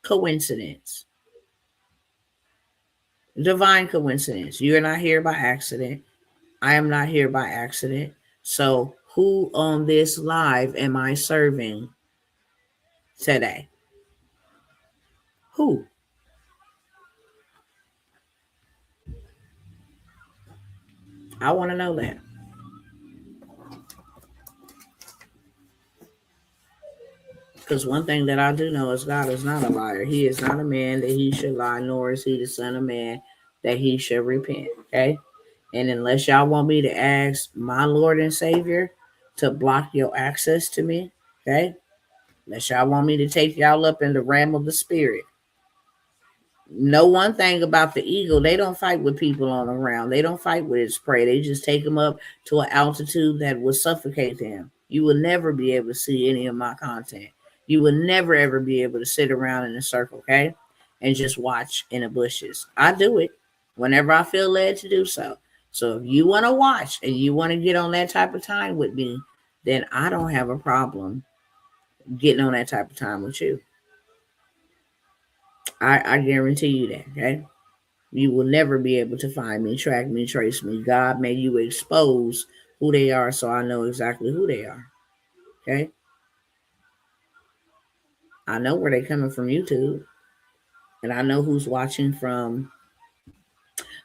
coincidence. Divine coincidence. You're not here by accident. I am not here by accident. So, who on this live am I serving today? Who? I want to know that. Because one thing that I do know is God is not a liar. He is not a man that he should lie, nor is he the son of man that he should repent. Okay? And unless y'all want me to ask my Lord and Savior to block your access to me, okay? Unless y'all want me to take y'all up in the realm of the spirit. Know one thing about the eagle, they don't fight with people on the ground. They don't fight with its prey. They just take them up to an altitude that will suffocate them. You will never be able to see any of my content. You will never, ever be able to sit around in a circle, okay? And just watch in the bushes. I do it whenever I feel led to do so. So if you want to watch and you want to get on that type of time with me, then I don't have a problem getting on that type of time with you. I guarantee you that, okay? You will never be able to find me, track me, trace me. God made you expose who they are so I know exactly who they are, okay? I know where they're coming from YouTube, and I know who's watching from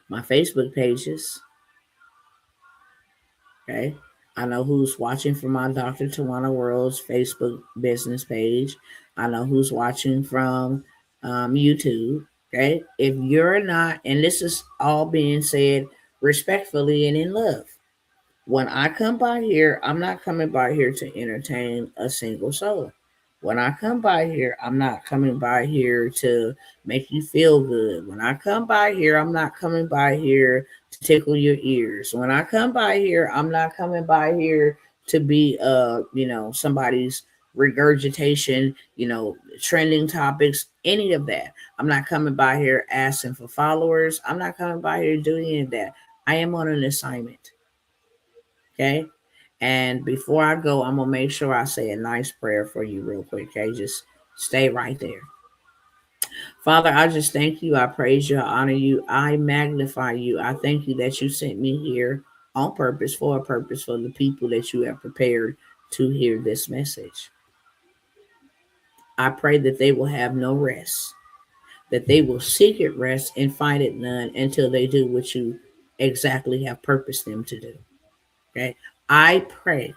my Facebook pages, okay? I know who's watching from my Dr. Tawana World's Facebook business page. I know who's watching from YouTube. Okay. If you're not, and this is all being said respectfully and in love, when I come by here, I'm not coming by here to entertain a single soul. When I come by here, I'm not coming by here to make you feel good. When I come by here, I'm not coming by here to tickle your ears. When I come by here, I'm not coming by here to be somebody's regurgitation, trending topics, any of that. I'm not coming by here asking for followers. I'm not coming by here doing any of that. I am on an assignment. Okay. And before I go, I'm going to make sure I say a nice prayer for you real quick. Okay. Just stay right there. Father, I just thank you. I praise you. I honor you. I magnify you. I thank you that you sent me here on purpose, for a purpose, for the people that you have prepared to hear this message. I pray that they will have no rest, that they will seek it rest and find it none until they do what you exactly have purposed them to do. Okay. I pray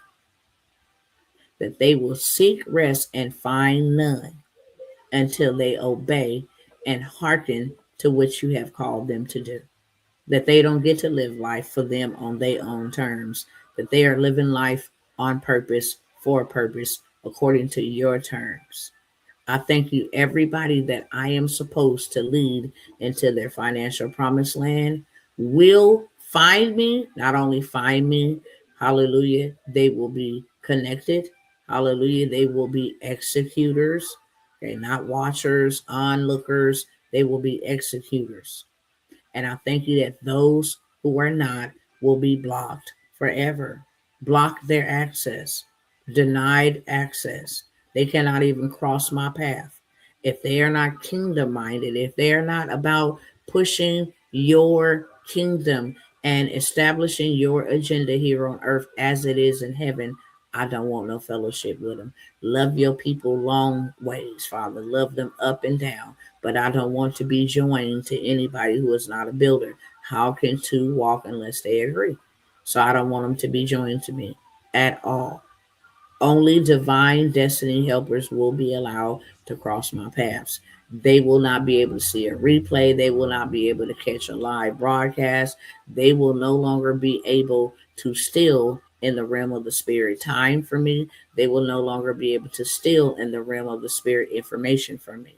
that they will seek rest and find none until they obey and hearken to what you have called them to do. That they don't get to live life for them on their own terms, that they are living life on purpose, for a purpose, according to your terms. I thank you, everybody that I am supposed to lead into their financial promised land will find me, not only find me, hallelujah, they will be connected, hallelujah, they will be executors, okay, not watchers, onlookers, they will be executors. And I thank you that those who are not will be blocked forever. Block their access, denied access. They cannot even cross my path. If they are not kingdom minded, if they are not about pushing your kingdom and establishing your agenda here on earth as it is in heaven, I don't want no fellowship with them. Love your people long ways, Father. Love them up and down, but I don't want to be joined to anybody who is not a builder. How can two walk unless they agree? So I don't want them to be joined to me at all. Only divine destiny helpers will be allowed to cross my paths. They will not be able to see a replay. They will not be able to catch a live broadcast. They will no longer be able to steal in the realm of the spirit time for me. They will no longer be able to steal in the realm of the spirit information from me.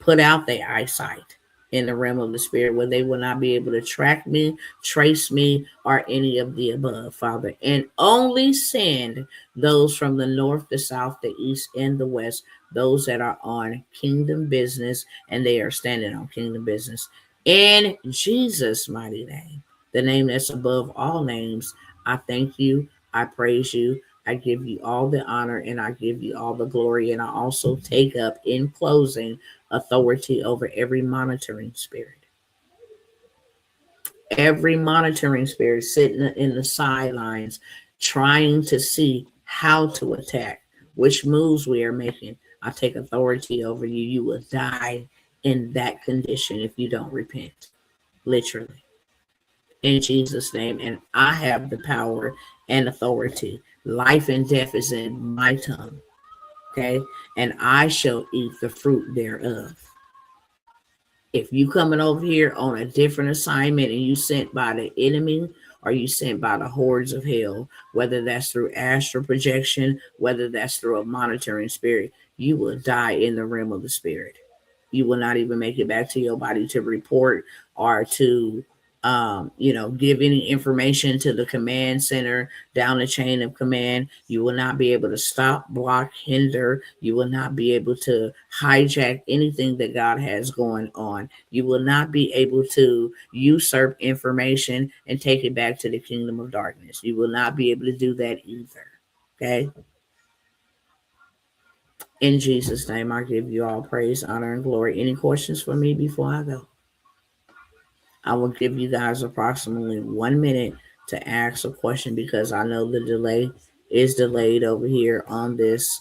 Put out their eyesight in the realm of the spirit where they will not be able to track me, trace me, or any of the above, Father. And only send those from the north, the south, the east, and the west, those that are on kingdom business and they are standing on kingdom business. In Jesus' mighty name, the name that's above all names, I thank you. I praise you. I give you all the honor and I give you all the glory. And I also take up in closing authority over every monitoring spirit. Every monitoring spirit sitting in the sidelines trying to see how to attack, which moves we are making. I take authority over you. You will die in that condition if you don't repent. Literally. In Jesus' name. And I have the power and authority. Life and death is in my tongue. Okay. And I shall eat the fruit thereof. If you coming over here on a different assignment and you sent by the enemy or you sent by the hordes of hell, whether that's through astral projection, whether that's through a monitoring spirit, you will die in the realm of the spirit. You will not even make it back to your body to report or to give any information to the command center down the chain of command. You will not be able to stop, block, hinder. You will not be able to hijack anything that God has going on. You will not be able to usurp information and take it back to the kingdom of darkness. You will not be able to do that either. Okay? In Jesus' name, I give you all praise, honor, and glory. Any questions for me before I go? I will give you guys approximately 1 minute to ask a question because I know the delay is delayed over here on this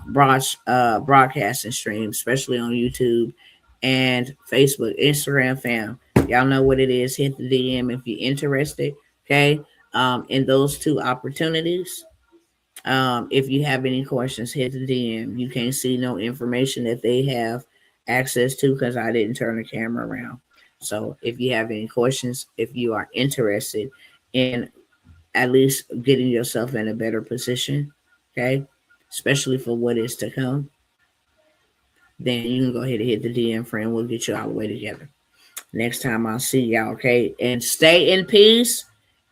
broadcasting stream, especially on YouTube and Facebook, Instagram, fam. Y'all know what it is. Hit the DM if you're interested. Okay. In those two opportunities. If you have any questions, hit the DM. You can't see no information that they have access to because I didn't turn the camera around. So if you have any questions, if you are interested in at least getting yourself in a better position, okay, especially for what is to come, then you can go ahead and hit the DM, friend. We'll get you all the way together. Next time I'll see y'all, okay? And stay in peace.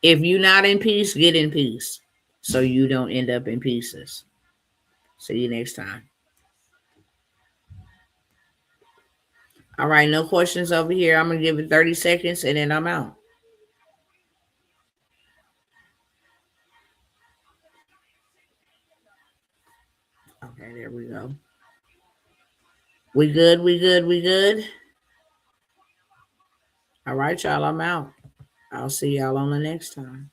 If you're not in peace, get in peace so you don't end up in pieces. See you next time. All right, no questions over here. I'm going to give it 30 seconds and then I'm out. Okay, there we go. We good, we good, we good. All right, y'all, I'm out. I'll see y'all on the next time.